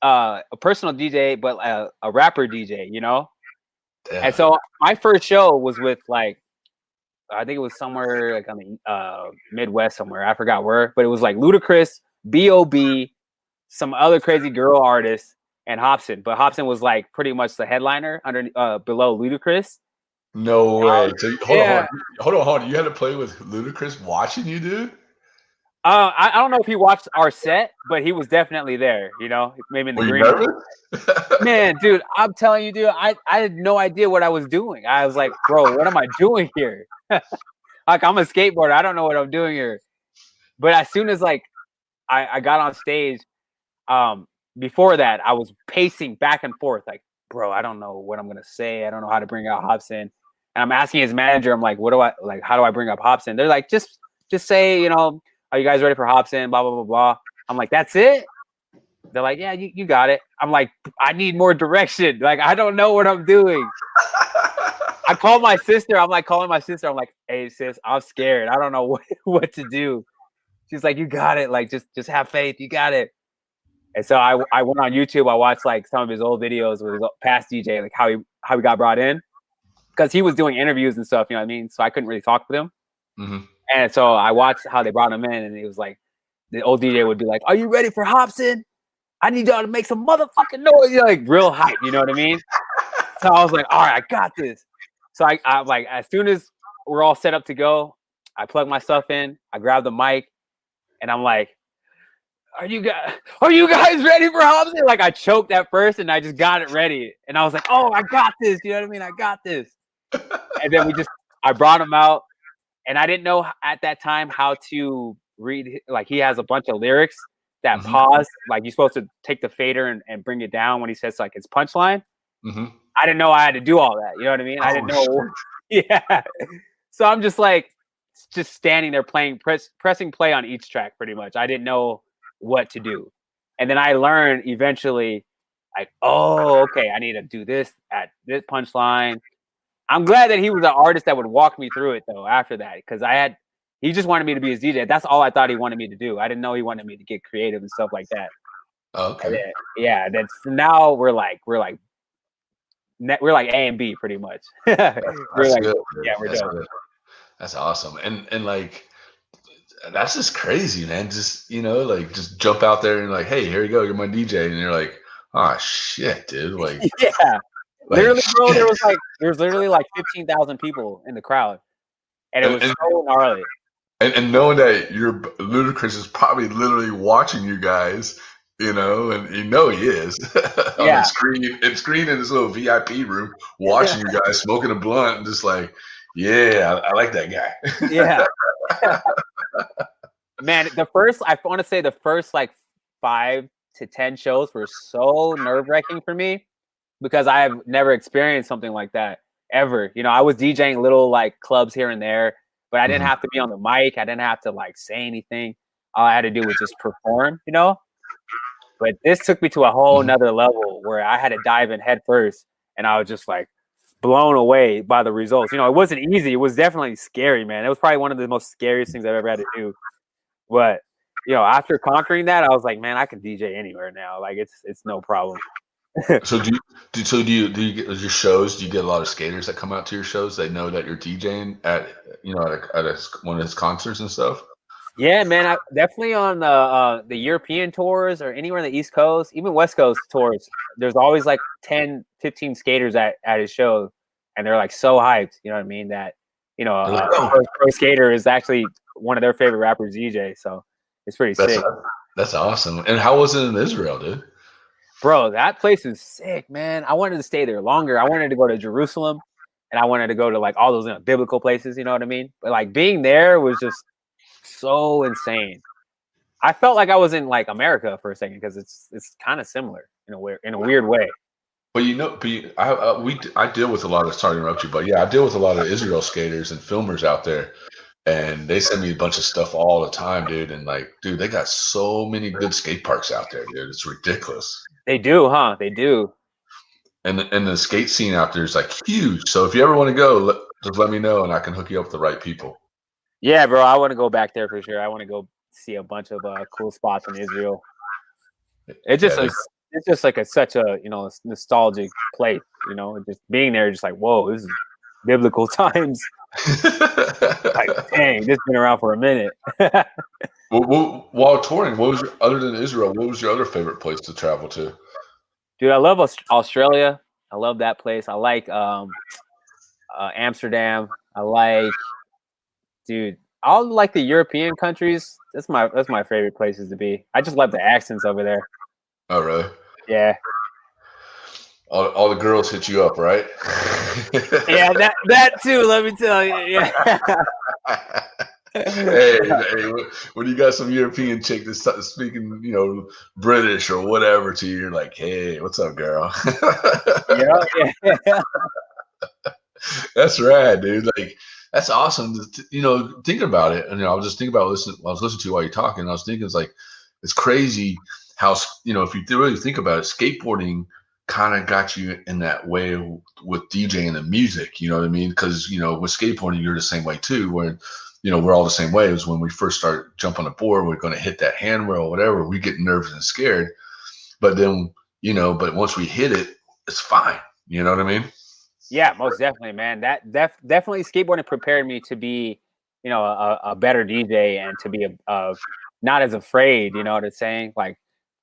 a personal DJ, but a rapper DJ. Yeah. And so my first show was with like, I think it was somewhere like on the Midwest somewhere. I forgot where, but it was like Ludacris, B.O.B., some other crazy girl artists, and Hobson. But Hobson was like pretty much the headliner below Ludacris. No way. So hold on. You had to play with Ludacris watching you, dude? I don't know if he watched our set, but he was definitely there. Maybe in the green room. Man, dude, I'm telling you, dude, I had no idea what I was doing. I was like, bro, what am I doing here? Like, I'm a skateboarder. I don't know what I'm doing here. But as soon as like I got on stage, before that, I was pacing back and forth, like, bro, I don't know what I'm gonna say. I don't know how to bring out Hobson. And I'm asking his manager, I'm like, how do I bring up Hobson? They're like, just say, are you guys ready for Hobson? Blah, blah, blah, blah. I'm like, that's it? They're like, yeah, you got it. I'm like, I need more direction. Like, I don't know what I'm doing. I called my sister. I'm like, hey, sis, I'm scared. I don't know what to do. She's like, you got it. Like, just have faith. You got it. And so I went on YouTube. I watched like some of his old videos with his past DJ, like how he got brought in, because he was doing interviews and stuff. You know what I mean? So I couldn't really talk with him. Mm-hmm. And so I watched how they brought him in, and it was like the old DJ would be like, "Are you ready for Hobson? I need y'all to make some motherfucking noise." Like real hype, you know what I mean? So I was like, "All right, I got this." So I like, as soon as we're all set up to go, I plug my stuff in, I grab the mic, and I'm like, Are you guys ready for Hobson? Like, I choked at first, and I just got it ready, and I was like, "Oh, I got this." You know what I mean? I got this. And then I brought him out. And I didn't know at that time how to read. Like, he has a bunch of lyrics that pause. Like, you're supposed to take the fader and bring it down when he says like his punchline. Mm-hmm. I didn't know I had to do all that. You know what I mean? I didn't know. Sure. Yeah. So I'm just like, standing there pressing play on each track pretty much. I didn't know what to do. And then I learned eventually, like, oh, okay, I need to do this at this punchline. I'm glad that he was an artist that would walk me through it though after that, because he just wanted me to be his DJ. That's all I thought he wanted me to do. I didn't know he wanted me to get creative and stuff like that. Okay. Then now we're like A and B pretty much. We're like, good. Yeah, we're done. That's awesome. And like, that's just crazy, man. Just, like, just jump out there and like, hey, here you go, you're my DJ, and you're like, oh shit, dude. Like, yeah. Literally, bro, there was literally like 15,000 people in the crowd, and it was so gnarly. And knowing that Ludacris is probably literally watching you guys, and he is on the screen in this little VIP room, watching you guys smoking a blunt, and just like, yeah, I like that guy. Yeah. Man, I want to say the first like 5 to 10 shows were so nerve-wracking for me, because I have never experienced something like that ever. I was DJing little like clubs here and there, but I didn't have to be on the mic. I didn't have to like say anything. All I had to do was just perform, But this took me to a whole nother level where I had to dive in head first, and I was just like blown away by the results. It wasn't easy. It was definitely scary, man. It was probably one of the most scariest things I've ever had to do. But after conquering that, I was like, man, I can DJ anywhere now. Like, it's no problem. So do you get your shows? Do you get a lot of skaters that come out to your shows? They know that you're DJing at one of his concerts and stuff. Yeah, man, I definitely on the European tours or anywhere on the East Coast, even West Coast tours. There's always like 10, 15 skaters at his show, and they're like so hyped. You know what I mean? That They're like, a oh, pro skater is actually one of their favorite rappers, DJ. So it's pretty that's sick, that's awesome. And how was it in Israel, dude? bro. That place is sick, man. I wanted to stay there longer. I wanted to go to Jerusalem, and I wanted to go to like all those biblical places. You know what I mean? But like being there was just so insane. I felt like I was in like America for a second because it's kind of similar in a weird way. But I deal with a lot of, sorry to interrupt you, but yeah, I deal with a lot of Israel skaters and filmers out there, and they send me a bunch of stuff all the time, dude. And like, dude, they got so many good skate parks out there, dude. It's ridiculous. They do, huh? They do. And the skate scene out there is like huge. So if you ever want to go, just let me know, and I can hook you up with the right people. Yeah, bro. I want to go back there for sure. I want to go see a bunch of cool spots in Israel. It's just like such a nostalgic place. Just being there, just like whoa, this is biblical times. Like dang, this has been around for a minute. While touring, other than Israel, what was your other favorite place to travel to? Dude, I love Australia. I love that place. I like Amsterdam. I like, dude, all like the European countries. That's my favorite places to be. I just love the accents over there. Oh, really? Yeah. All the girls hit you up, right? Yeah, that too. Let me tell you. Yeah. hey, when you got some European chick that's speaking, British or whatever to you, you're like, hey, what's up, girl? Yeah. That's rad, dude. Like, that's awesome. Thinking about it, and I was just thinking about listening. I was listening to you while you're talking. And I was thinking, it's crazy how if you really think about it, skateboarding kind of got you in that way with DJing and music. You know what I mean? Because with skateboarding, you're the same way too. Where we're all the same way. It was when we first start jumping on the board, we're going to hit that handrail, whatever. We get nervous and scared, but then but once we hit it, it's fine. You know what I mean? Yeah, most definitely, man. That definitely skateboarding prepared me to be, a better DJ and to be a not as afraid. You know what I'm saying? Like,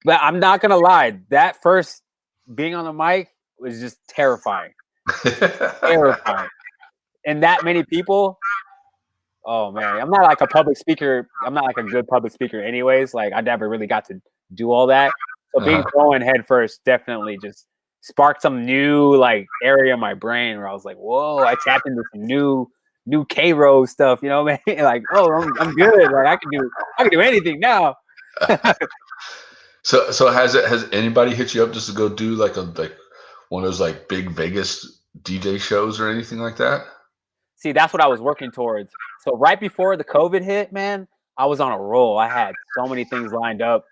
but I'm not gonna lie. That first being on the mic was just terrifying, terrifying, and that many people. Oh man, I'm not like a public speaker. I'm not like a good public speaker, anyways. Like, I never really got to do all that. So being thrown head first definitely just sparked some new like area in my brain where I was like, whoa, I tapped into some new K-Row stuff, you know what I mean? Like, oh, I'm good. Like I can do anything now. So has anybody hit you up just to go do like one of those like big Vegas DJ shows or anything like that? See, that's what I was working towards. So right before the COVID hit, man, I was on a roll. I had so many things lined up.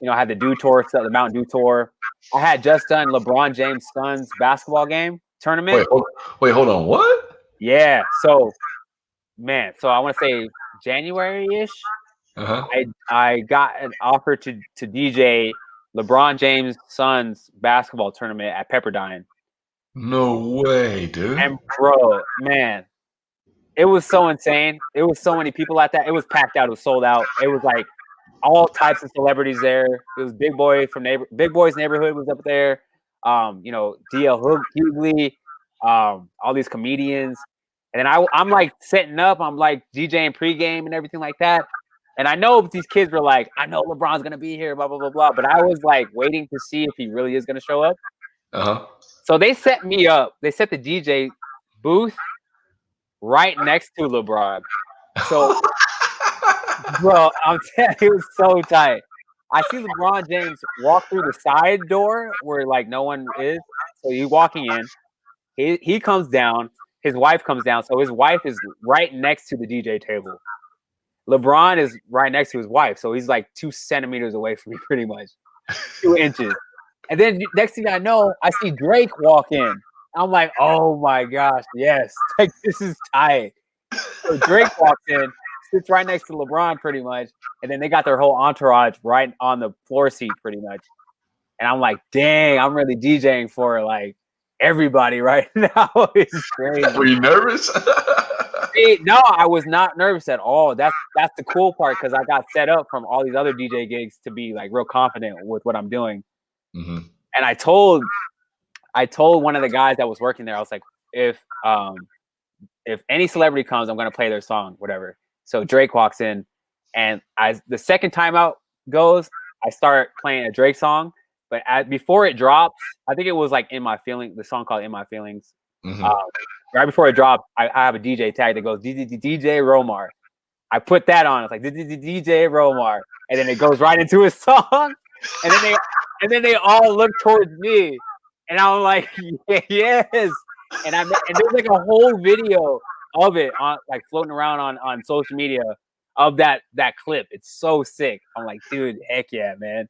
I had the Dew Tour, the Mountain Dew Tour. I had just done LeBron James' son's basketball game tournament. Wait, hold on. What? Yeah. So, man, I want to say January-ish. I got an offer to DJ LeBron James' son's basketball tournament at Pepperdine. No way, dude. And bro, man, it was so insane. It was so many people at that. It was packed out. It was sold out. It was like all types of celebrities there. It was Big Boy from Big Boy's Neighborhood was up there. DL Hughley, all these comedians. And then I'm like setting up. I'm like DJing pregame and everything like that. And I know these kids were like, I know LeBron's gonna be here, blah blah blah blah. But I was like waiting to see if he really is gonna show up. So they set me up. They set the DJ booth right next to LeBron. So, bro, I'm telling you, it was so tight. I see LeBron James walk through the side door where like no one is. So he's walking in. He comes down. His wife comes down. So his wife is right next to the DJ table. LeBron is right next to his wife. So he's like 2 centimeters away from me, pretty much 2 inches. And then next thing I know, I see Drake walk in. I'm like, oh my gosh, yes. Like, this is tight. So Drake walks in, sits right next to LeBron pretty much. And then they got their whole entourage right on the floor seat pretty much. And I'm like, dang, I'm really DJing for like everybody right now. It's crazy. Were you nervous? See, no, I was not nervous at all. That's the cool part because I got set up from all these other DJ gigs to be like real confident with what I'm doing. Mm-hmm. And I told one of the guys that was working there, I was like, if any celebrity comes, I'm gonna play their song, whatever. So Drake walks in, and the second timeout goes, I start playing a Drake song. But before it drops, I think it was like "In My Feelings," the song called "In My Feelings." Mm-hmm. Right before it dropped, I have a DJ tag that goes DJ Romar. I put that on. It's like DJ Romar, and then it goes right into his song, and then they all look towards me, and I'm like, yes. And there's like a whole video of it on like floating around on social media of that clip. It's so sick. I'm like, dude, heck yeah, man.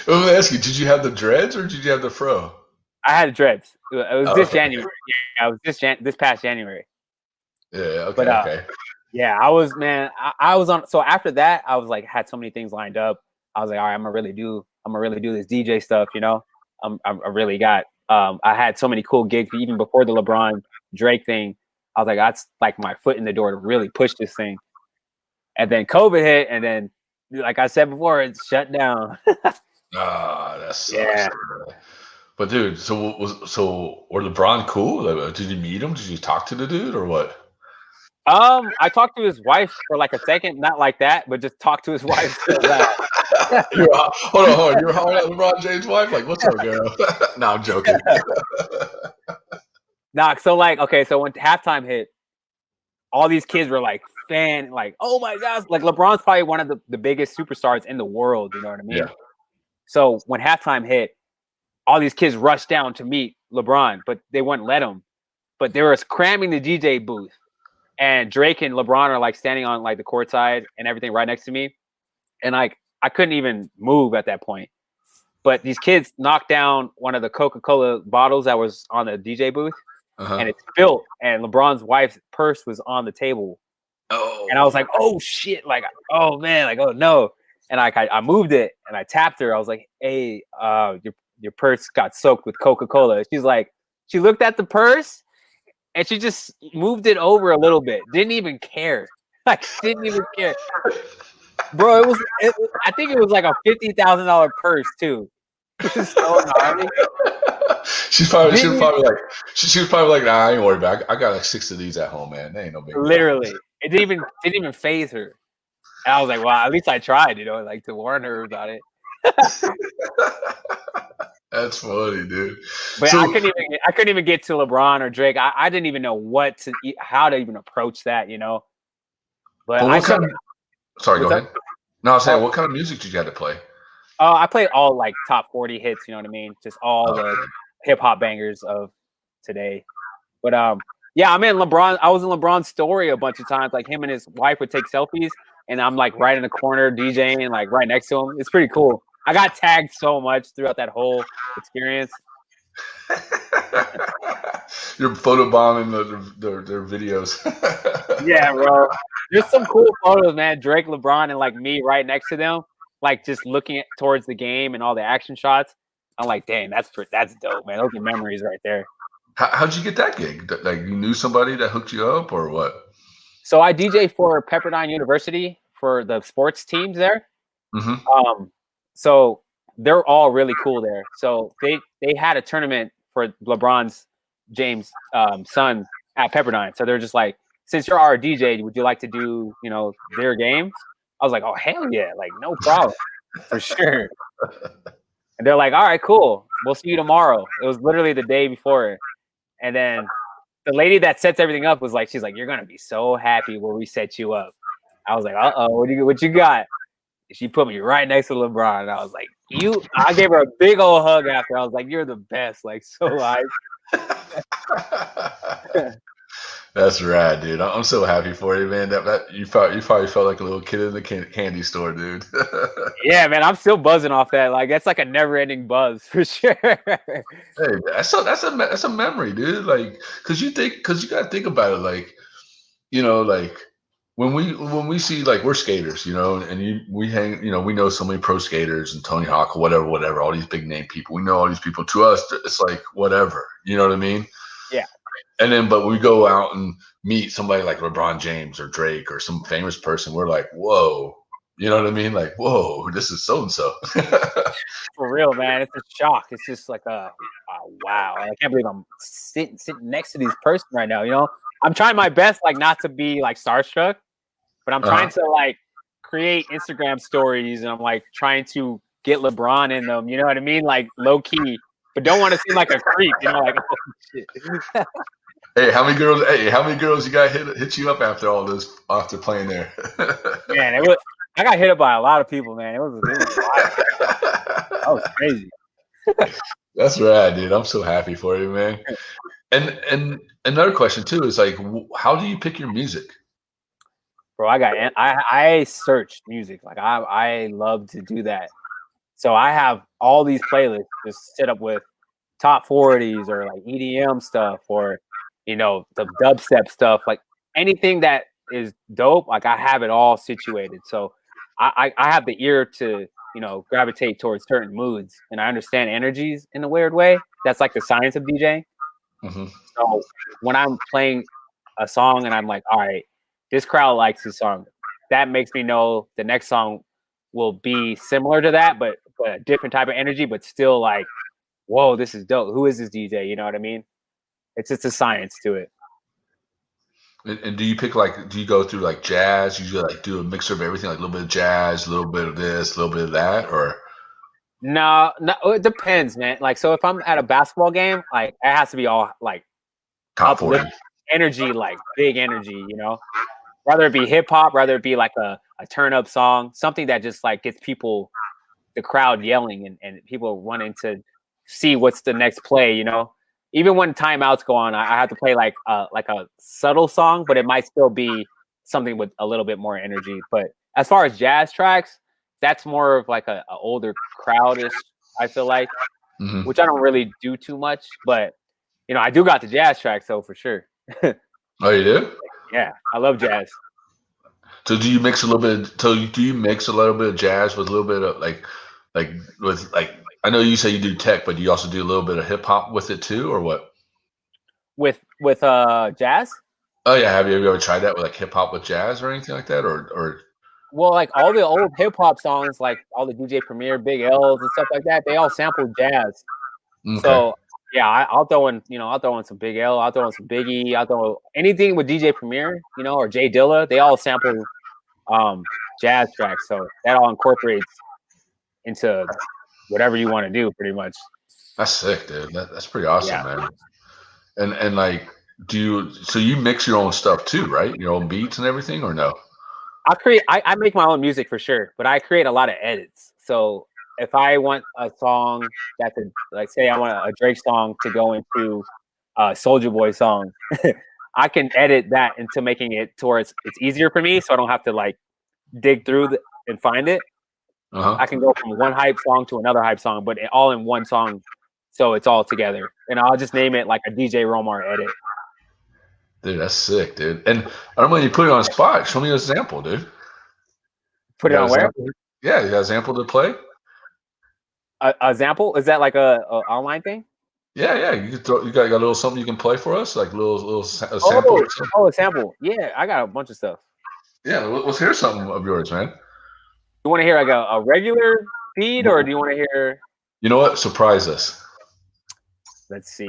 Let me ask you, did you have the dreads or did you have the fro? I had dreads. It was this January. Yeah, it was this past January. Yeah, okay, but, okay. Yeah, I was, man, I was on. So after that, I was like, had so many things lined up. I was like, all right, I'm gonna really do this DJ stuff, you know. I really got. I had so many cool gigs even before the LeBron Drake thing. I was like, that's like my foot in the door to really push this thing. And then COVID hit, and then, like I said before, it's shut down. That sucks. Yeah. But dude, so were LeBron cool? Like, did you meet him? Did you talk to the dude or what? I talked to his wife for like a second, not like that, but just talked to his wife. Hold on. You're hollering at LeBron James' wife? Like, what's up, girl? No, I'm joking. Nah, so like, okay, so when halftime hit, all these kids were like, oh my gosh, like LeBron's probably one of the biggest superstars in the world, you know what I mean? Yeah. So when halftime hit, all these kids rushed down to meet LeBron, but they wouldn't let him. But they were cramming the DJ booth. And Drake and LeBron are like standing on like the court side and everything right next to me. And like I couldn't even move at that point. But these kids knocked down one of the Coca-Cola bottles that was on the DJ booth. And it spilled. And LeBron's wife's purse was on the table. Oh. And I was like, oh shit, like, oh man, like, oh no. And like I moved it and I tapped her. I was like, hey, your purse got soaked with Coca-Cola. She's like, she looked at the purse and she just moved it over a little bit. Didn't even care. Like, didn't even care. Bro, I think it was like a $50,000 purse too. It was so gnarly. She was probably like, nah, I ain't worried about it. I got like 6 of these at home, man. They ain't no big deal. Literally. It didn't even faze her. And I was like, well, at least I tried, you know, like to warn her about it. That's funny, dude. But I couldn't even get to LeBron or Drake. I didn't even know how to even approach that, you know. But sorry, go ahead. No, I was saying, what kind of music did you have to play? I played all like top 40 hits, you know what I mean? Just all the hip hop bangers of today. But yeah, I'm in LeBron. I was in LeBron's story a bunch of times. Like him and his wife would take selfies, and I'm like right in the corner DJing, like right next to him. It's pretty cool. I got tagged so much throughout that whole experience. You're photobombing their videos. Yeah, bro. There's some cool photos, man. Drake, LeBron, and like me right next to them, like just looking towards the game and all the action shots. I'm like, dang, that's dope, man. Those are memories right there. How'd you get that gig? Like, you knew somebody that hooked you up, or what? So I DJ for Pepperdine University for the sports teams there. Mm-hmm. So they're all really cool there. So they had a tournament for LeBron's James son at Pepperdine. So they're just like, since you're our DJ, would you like to do, you know, their games? I was like, oh hell yeah, like no problem, for sure. And they're like, all right, cool. We'll see you tomorrow. It was literally the day before. And then the lady that sets everything up was like, she's like, you're gonna be so happy where we set you up. I was like, what you got? She put me right next to LeBron. And I was like, I gave her a big old hug after. I was like, you're the best. Like, so hype. That's rad, dude. I'm so happy for you, man. That you probably felt like a little kid in the candy store, dude. Yeah, man. I'm still buzzing off that. Like, that's like a never-ending buzz for sure. Hey, that's a memory, dude. Like, cause you gotta think about it. Like, you know, like when we see, like, we're skaters, you know, and we hang, you know, we know so many pro skaters and Tony Hawk or whatever, all these big name people. We know all these people. To us, it's like whatever. You know what I mean? Yeah. And then, but we go out and meet somebody like LeBron James or Drake or some famous person. We're like, whoa, you know what I mean? Like, whoa, this is so and so. For real, man. It's a shock. It's just like wow. I can't believe I'm sitting next to this person right now. You know, I'm trying my best, like, not to be like starstruck, but I'm trying to like create Instagram stories, and I'm like trying to get LeBron in them. You know what I mean? Like low key, but don't want to seem like a creep. You know, like oh, shit. Hey, how many girls you got hit you up after all this, after playing there? Man, I got hit up by a lot of people, man. It was wild. That was crazy. That's rad, dude. I'm so happy for you, man. And another question too is like, how do you pick your music? Bro, I search music. Like I love to do that. So I have all these playlists just set up with top 40s or like EDM stuff, or you know, the dubstep stuff, like anything that is dope. Like I have it all situated. So I have the ear to, you know, gravitate towards certain moods, and I understand energies in a weird way. That's like the science of DJing. Mm-hmm. So when I'm playing a song and I'm like, all right, this crowd likes this song, that makes me know the next song will be similar to that, but a different type of energy, but still like, whoa, this is dope. Who is this DJ? You know what I mean? It's just a science to it. And do you pick do you go through like jazz? You like do a mixture of everything, like a little bit of jazz, a little bit of this, a little bit of that, or? No, it depends, man. Like, so if I'm at a basketball game, like it has to be all like top 40 energy, like big energy, you know, rather it be hip hop, rather it be like a turn up song, something that just like gets people, the crowd yelling and people wanting to see what's the next play, you know. Even when timeouts go on, I have to play like a subtle song, but it might still be something with a little bit more energy. But as far as jazz tracks, that's more of like a older crowdish, I feel like, which I don't really do too much. But you know, I do got the jazz tracks though, for sure. Oh, you do? Yeah, I love jazz. So do you mix a little bit? Do you mix a little bit of jazz with a little bit of like with like? I know you say you do tech, but do you also do a little bit of hip hop with it too, or what? With jazz? Oh yeah, have you ever tried that with like hip hop with jazz or anything like that, or? Well, like all the old hip hop songs, like all the DJ Premier, Big L's, and stuff like that, they all sample jazz. Okay. So yeah, I'll throw in, you know, I'll throw in some Big L, I'll throw in some Biggie, I'll throw anything with DJ Premier, you know, or Jay Dilla. They all sample jazz tracks, so that all incorporates into whatever you want to do, pretty much. That's sick, dude. That's pretty awesome, man. And like, so you mix your own stuff too, right? Your own beats and everything, or no? I make my own music for sure, but I create a lot of edits. So if I want a song that could, like, say I want a Drake song to go into a Soulja Boy song, I can edit that into making it towards it's easier for me, so I don't have to like dig through and find it. I can go from one hype song to another hype song, but all in one song, so it's all together. And I'll just name it like a DJ Romar edit. Dude, that's sick, dude. And I don't know when you put it on a spot. Show me a sample, dude. Put it on where? Yeah, you got a sample to play? A sample? Is that like a online thing? Yeah. You got a little something you can play for us, like a sample. Oh, a sample. Yeah, I got a bunch of stuff. Yeah, let's hear something of yours, man. You want to hear like a regular beat, or do you want to hear? You know what? Surprise us. Let's see.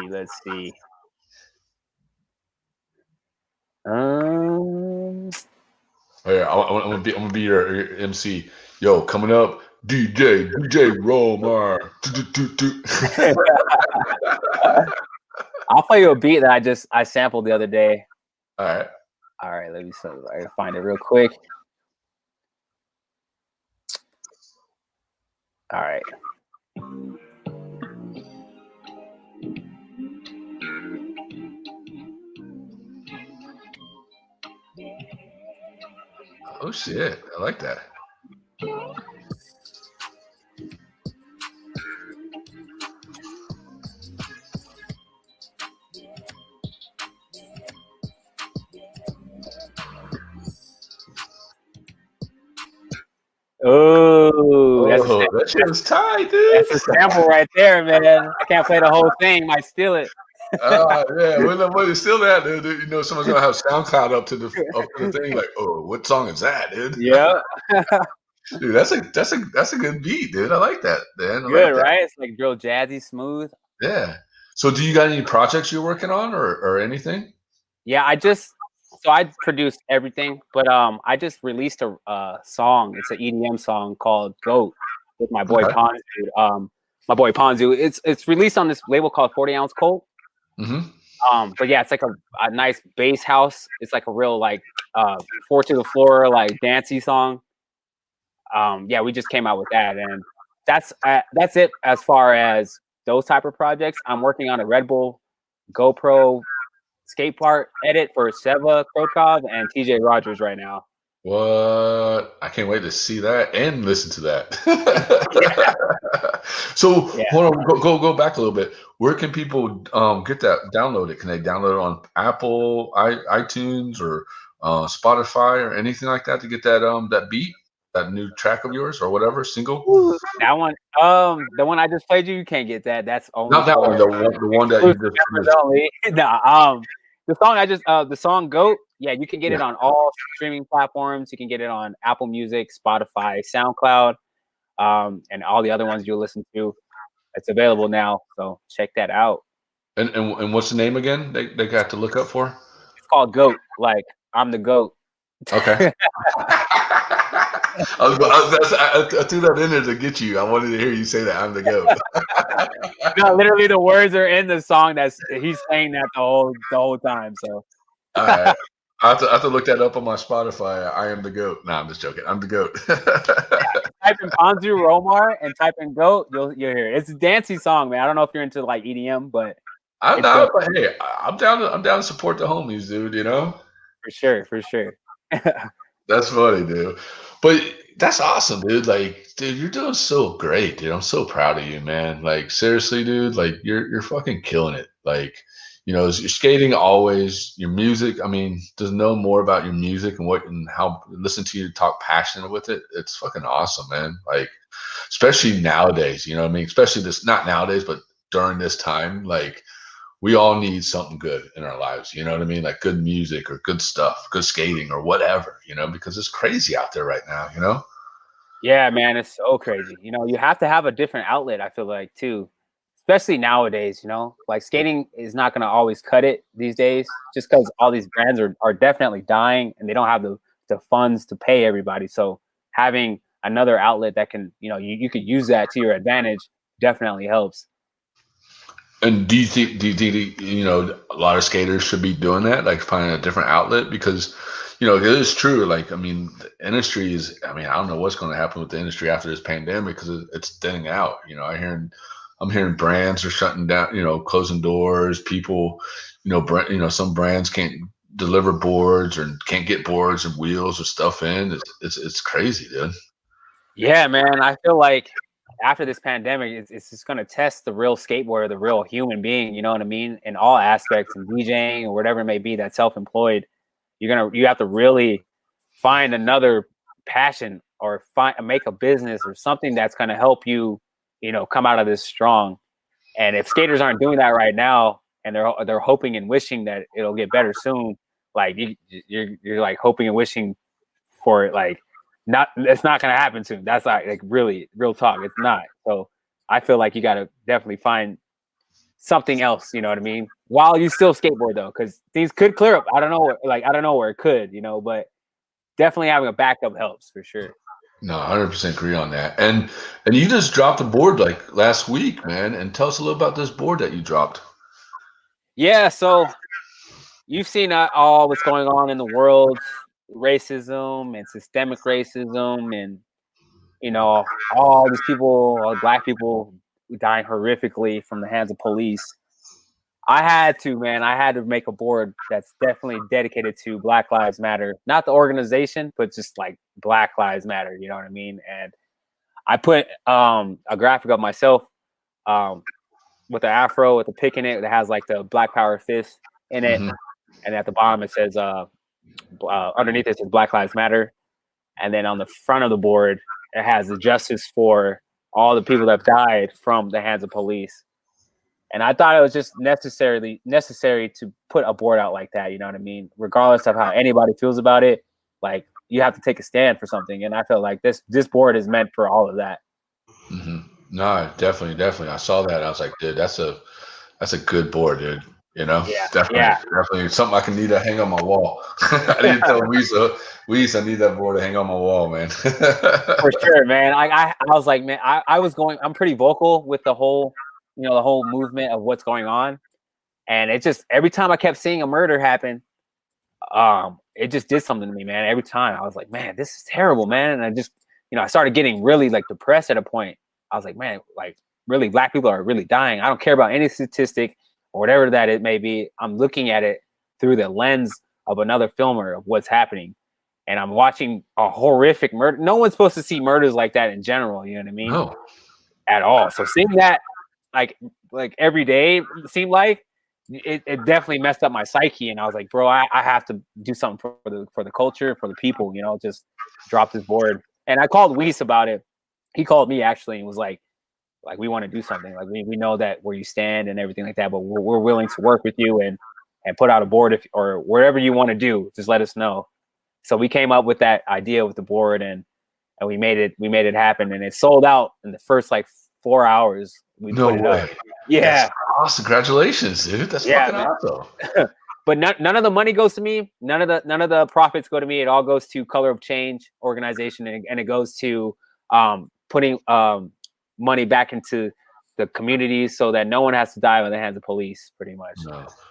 Hey, I'm gonna be your MC. Yo, coming up, DJ Romar. I'll play you a beat that I sampled the other day. All right. Let me see. I can find it real quick. All right. Oh shit! I like that. Oh, that shit was tight, dude. That's a sample right there, man. I can't play the whole thing. Might steal it. Yeah, well, it's still that, dude. You know, someone's gonna have SoundCloud up to the thing, like, oh, what song is that, dude? Yeah. Dude, that's a good beat, dude. I like that, man. I Good, like that. right? It's like real jazzy, smooth. Yeah. So, do you got any projects you're working on, or anything? Yeah, I produced everything, but I just released a song. It's an EDM song called "Goat" with my boy Okay. Ponzu. My boy Ponzu. It's released on this label called 40 Ounce Colt. Mm-hmm. But yeah, it's like a nice bass house. It's like a real like four to the floor like dancey song. Yeah, we just came out with that, and that's it as far as those type of projects. I'm working on a Red Bull GoPro skate park edit for Seva Krotkov and TJ Rogers right now. What? I can't wait to see that and listen to that. Yeah, So yeah. hold on, go back a little bit. Where can people get that? Download it? Can they download it on Apple, iTunes, or Spotify, or anything like that to get that beat, that new track of yours, or whatever single? That one, the one I just played you can't get that. That's only Not that one, for the one that you exclusive just members only. Nah, the song "Goat." Yeah, you can get it yeah. on all streaming platforms. You can get it on Apple Music, Spotify, SoundCloud, and all the other ones you'll listen to. It's available now, so check that out. And what's the name again? They got to look up for. It's called "Goat." Like I'm the goat. Okay. I threw that in there to get you. I wanted to hear you say that I'm the goat. No, literally the words are in the song. He's saying that the whole time. So All right. I have to look that up on my Spotify. I am the goat. No, I'm just joking. I'm the goat. type in Ponzu Romar and type in "Goat," you'll hear it. It's a dancey song, man. I don't know if you're into like EDM, but I'm it's not, dope but hey, I'm down to support the homies, dude. You know, for sure, for sure. that's funny, dude. But that's awesome, dude. Like, dude, you're doing so great, dude. I'm so proud of you, man. Like, seriously, dude. Like, you're fucking killing it. Like, you know, your skating always, your music. I mean, to know more about your music and what and how listen to you talk passionate with it. It's fucking awesome, man. Like, especially nowadays. You know what I mean? Especially this, not nowadays, but during this time, like we all need something good in our lives. You know what I mean? Like good music or good stuff, good skating or whatever, you know, because it's crazy out there right now, you know? Yeah, man, it's so crazy. You have to have a different outlet. I feel like too, especially nowadays. Like skating is not going to always cut it these days, just because all these brands are definitely dying and they don't have the funds to pay everybody. So having another outlet that can, you could use that to your advantage definitely helps. And do you think, a lot of skaters should be doing that, like finding a different outlet? Because, it is true. Like, I mean, the industry is, I mean, I don't know what's going to happen with the industry after this pandemic because it's thinning out. I'm hearing brands are shutting down, closing doors. People, some brands can't deliver boards or can't get boards and wheels or stuff in. It's crazy, dude. Yeah, man. I feel like after this pandemic, it's just going to test the real skateboarder, the real human being. You know what I mean? In all aspects, in DJing or whatever it may be, that's self-employed. You have to really find another passion or make a business or something that's going to help you, come out of this strong. And if skaters aren't doing that right now, and they're hoping and wishing that it'll get better soon, like you're like hoping and wishing for it, like it's not gonna happen soon. That's like really real talk. It's not. So I feel like you got to definitely find something else. You know what I mean? While you still skateboard though, because things could clear up. I don't know. I don't know where it could. But definitely having a backup helps for sure. No, 100% agree on that. And you just dropped a board like last week, man. And tell us a little about this board that you dropped. Yeah. So you've seen all what's going on in the world, racism and systemic racism, and all these people, all black people dying horrifically from the hands of police. I had to make a board that's definitely dedicated to Black Lives Matter, not the organization, but just like Black Lives Matter. You know what I mean? And I put a graphic of myself with the afro, with the pick in it that has like the Black Power fist in it, Mm-hmm. and at the bottom it says underneath it says Black Lives Matter, and then on the front of the board it has the justice for all the people that have died from the hands of police. And I thought it was just necessary to put a board out like that. You know what I mean? Regardless of how anybody feels about it, like you have to take a stand for something. And I felt like this board is meant for all of that. Mm-hmm. No, definitely. I saw that. I was like, dude, that's a good board, dude. You know, definitely something I can need to hang on my wall. I need to tell Weez, I need that board to hang on my wall, man. For sure, man. I was like, man, I'm pretty vocal with the whole movement of what's going on. And it just, every time I kept seeing a murder happen, it just did something to me, man. Every time I was like, man, this is terrible, man. And I just, I started getting really like depressed at a point. I was like, man, like really Black people are really dying. I don't care about any statistic or whatever that it may be. I'm looking at it through the lens of another filmer of what's happening. And I'm watching a horrific murder. No one's supposed to see murders like that in general. You know what I mean? No. At all. So seeing that like every day seemed like it definitely messed up my psyche. And I was like, bro, I have to do something for the culture, for the people, just drop this board. And I called Weiss about it. He called me actually and was like we want to do something. Like we know that where you stand and everything like that, but we're willing to work with you and put out a board or whatever you want to do, just let us know. So we came up with that idea with the board and we made it happen, and it sold out in the first like 4 hours. We put it up. Yeah. That's awesome. Congratulations, dude. That's fucking awesome. But none of the money goes to me. None of the profits go to me. It all goes to Color of Change organization, and it goes to putting money back into the communities so that no one has to die by the hands of police, pretty much.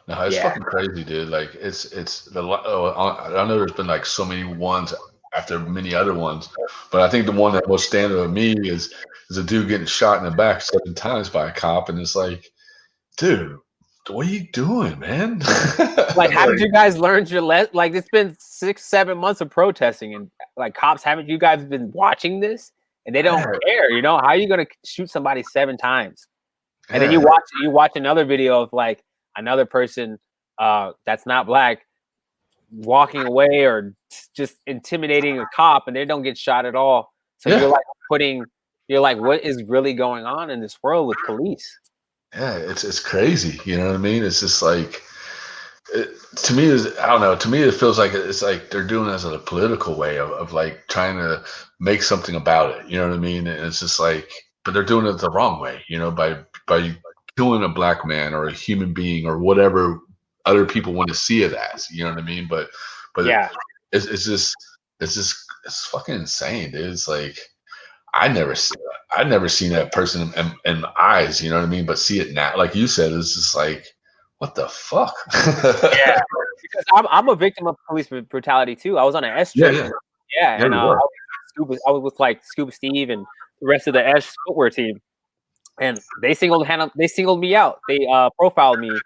No, it's fucking crazy, dude. Like it's I know there's been like so many ones after many other ones, but I think the one that most stand out to me is a dude getting shot in the back 7 times by a cop, and it's like, dude, what are you doing, man? Like, haven't you guys learned your lesson? Like, it's been 6-7 months of protesting, and like cops, haven't you guys been watching this? And they don't care, How are you gonna shoot somebody 7 times? And then you watch another video of like another person that's not Black walking away or just intimidating a cop, and they don't get shot at all. So you're like, what is really going on in this world with police? Yeah, it's crazy. You know what I mean? It's just like, to me, I don't know. To me, it feels like it's like they're doing this in a political way of like trying to make something about it. You know what I mean? And it's just like, but they're doing it the wrong way. By killing a Black man or a human being or whatever other people want to see it as. You know what I mean? But yeah, it's fucking insane, dude. It's like I'd never seen that person in my eyes. You know what I mean? But see it now, like you said, it's just like, what the fuck? Yeah, because I'm a victim of police brutality too. I was on an S trip. Yeah, and I was with like Scuba Steve and the rest of the S footwear team, and they singled me out. They profiled me,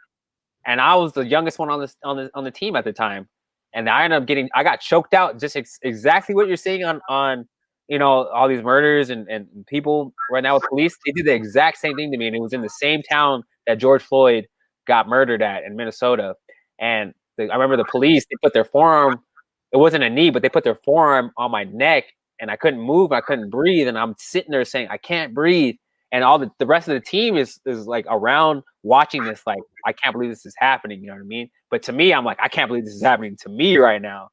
and I was the youngest one on the team at the time, and I got choked out. Just exactly what you're seeing on all these murders and people right now with police. They did the exact same thing to me, and it was in the same town that George Floyd got murdered at in Minnesota. And I remember the police, they put their forearm, it wasn't a knee, but they put their forearm on my neck, and I couldn't move, I couldn't breathe, and I'm sitting there saying, I can't breathe. And all the rest of the team is like around watching this, like, I can't believe this is happening, you know what I mean? But to me, I'm like, I can't believe this is happening to me right now.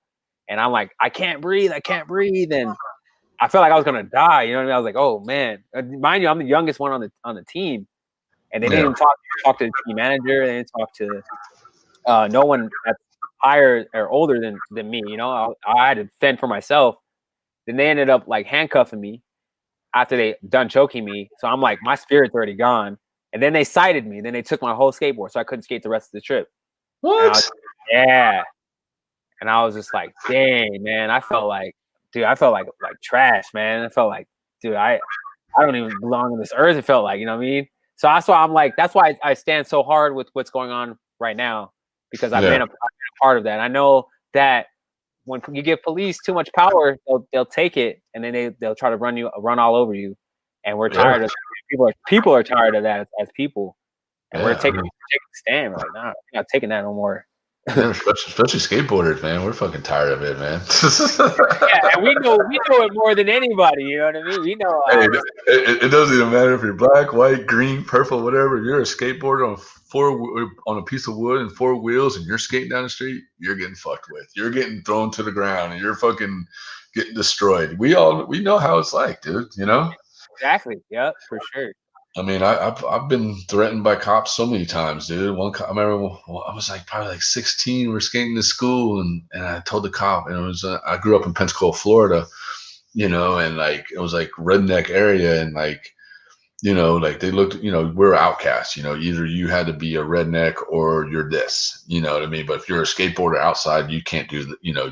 And I'm like, I can't breathe. And I felt like I was gonna die, you know what I mean? I was like, oh man. Mind you, I'm the youngest one on the team. And they didn't talk to the team manager. They didn't talk to no one that's higher or older than me. I had to fend for myself. Then they ended up like handcuffing me after they done choking me. So I'm like, my spirit's already gone. And then they cited me. Then they took my whole skateboard, so I couldn't skate the rest of the trip. What? And I was just like, dang, man. I felt like trash, man. I felt like, dude, I don't even belong on this earth. It felt like, you know what I mean? So that's why I'm like, that's why I stand so hard with what's going on right now, because I've been a part of that. I know that when you give police too much power, they'll take it, and then they'll try to run all over you. And we're tired of people are tired of that as people, and we're taking a stand. We're like, nah, we're not taking that no more. Yeah, especially skateboarders, man. We're fucking tired of it, man. Yeah, and we know it more than anybody. You know what I mean? We know Hey, how. it doesn't even matter if you're black, white, green, purple, whatever. You're a skateboarder on a piece of wood and four wheels, and you're skating down the street. You're getting fucked with. You're getting thrown to the ground, and you're fucking getting destroyed. We know how it's like, dude. You know. Exactly. Yep, for sure. I mean, I've been threatened by cops so many times, dude. I remember I was like probably like 16. We're skating to school, and I told the cop, and it was I grew up in Pensacola, Florida, you know, and like it was like redneck area, and like you know, like they looked, you know, we're outcasts, you know, either you had to be a redneck or you're this, you know what I mean? But if you're a skateboarder outside, you can't do that, you know,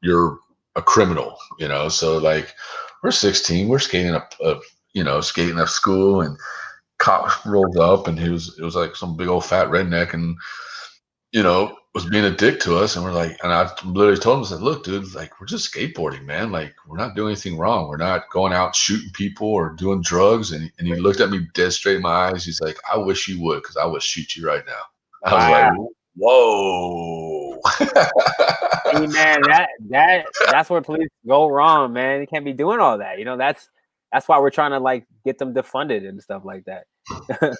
you're a criminal, you know. So like we're 16, we're skating skating up school, and cop rolled up, and it was like some big old fat redneck, and you know, was being a dick to us. And we're like, and I literally told him, I said, look, dude, like, we're just skateboarding, man. Like, we're not doing anything wrong. We're not going out shooting people or doing drugs. And he looked at me dead straight in my eyes. He's like, I wish you would, because I would shoot you right now. I was like, Wow. whoa. See, man, that's where police go wrong, man. They can't be doing all that. You know, that's why we're trying to like get them defunded and stuff like that.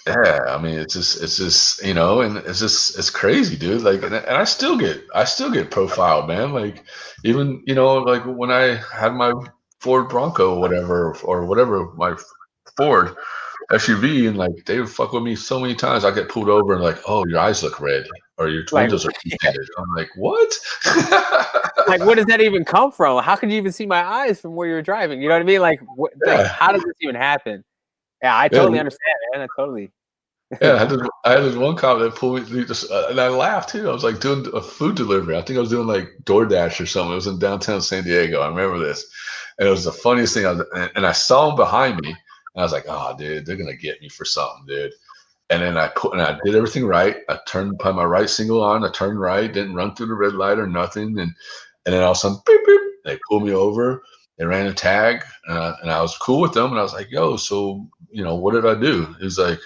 Yeah, I mean, it's just, you know, and it's crazy, dude. Like, and I still get profiled, man. Like, even, you know, like when I had my Ford Bronco, or whatever, my Ford SUV, and like they would fuck with me so many times. I get pulled over and like, oh, your eyes look red, or your Like, windows are tinted. I'm like, what? like, where does that even come from? How could you even see my eyes from where you're driving? You know what I mean? Like, like, Yeah, how does this even happen? Yeah, I yeah. totally understand, man. I totally. Yeah, I had this one cop that pulled me, and I laughed too. I was like doing a food delivery. I think I was doing like DoorDash or something. It was in downtown San Diego. I remember this, and it was the funniest thing. And I saw him behind me, and I was like, "Oh, dude, they're gonna get me for something, dude." And then I did everything right. I put my right signal on. I turned right, didn't run through the red light or nothing, and then all of a sudden, beep, beep, they pulled me over. They ran a tag, and I was cool with them. And I was like, "Yo, so you know, what did I do?" He was like,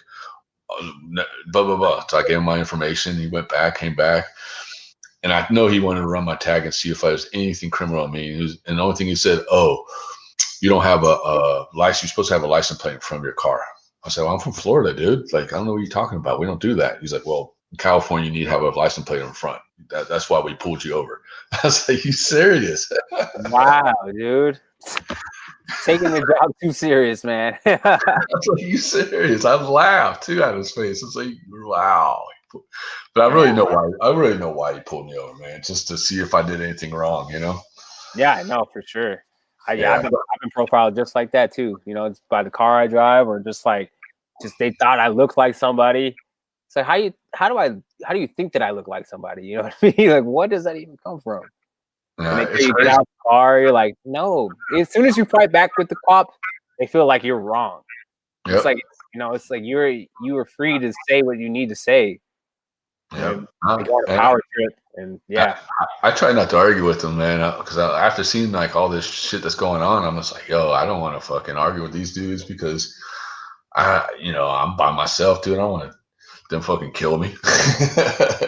blah blah blah. So I gave him my information. He went back, came back, and I know he wanted to run my tag and see if I was anything criminal on me. And the only thing he said, "Oh, you don't have a license. You're supposed to have a license plate from your car." I said, "Well, I'm from Florida, dude. Like, I don't know what you're talking about. We don't do that." He's like, "Well, in California, you need to have a license plate in front. That's why we pulled you over." I was like, "You serious?" Wow, dude. Taking the job too serious, man. I was like, "You serious?" I laughed too out of his face. It's like, wow. But I really know why. I really know why he pulled me over, man. Just to see if I did anything wrong, you know. Yeah, I know for sure. I've Yeah. been profiled just like that too. You know, it's by the car I drive, or just they thought I looked like somebody. It's like, how do you think that I look like somebody? You know what I mean? Like, what does that even come from? And they It's say you get crazy. out the car, you're like, no. As soon as you fight back with the cop, they feel like you're wrong. Yep. It's like, you know, it's like you were free to say what you need to say. Yep. And they go on a power trip, and yeah. I try not to argue with them, man, because after seeing like all this shit that's going on, I'm just like, yo, I don't want to fucking argue with these dudes because I'm by myself, dude. I don't want them fucking kill me.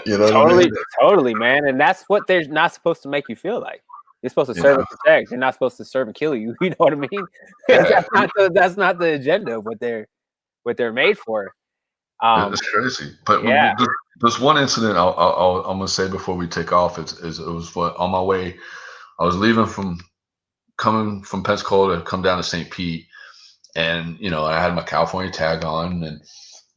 You know what I mean? Totally, man. And that's what they're not supposed to make you feel like. They're supposed to serve and protect. They're not supposed to serve and kill you. You know what I mean? Yeah. That's not the agenda of what they're made for. It's crazy. But yeah. there's one incident I'm gonna say before we take off. It was on my way. I was coming from Pensacola to come down to St. Pete, and I had my California tag on, and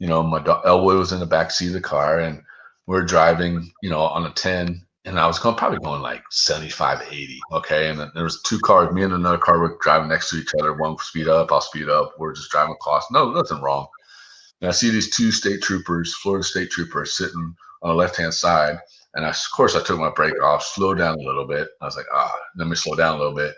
my Elwood was in the back seat of the car, and we're driving, on a 10, and I was probably going like 75, 80. Okay. And then there was two cars, me and another car were driving next to each other. One would speed up, I'll speed up. We're just driving across. No, nothing wrong. And I see these two Florida state troopers sitting on the left-hand side. And of course I took my brake off, slowed down a little bit. I was like, let me slow down a little bit.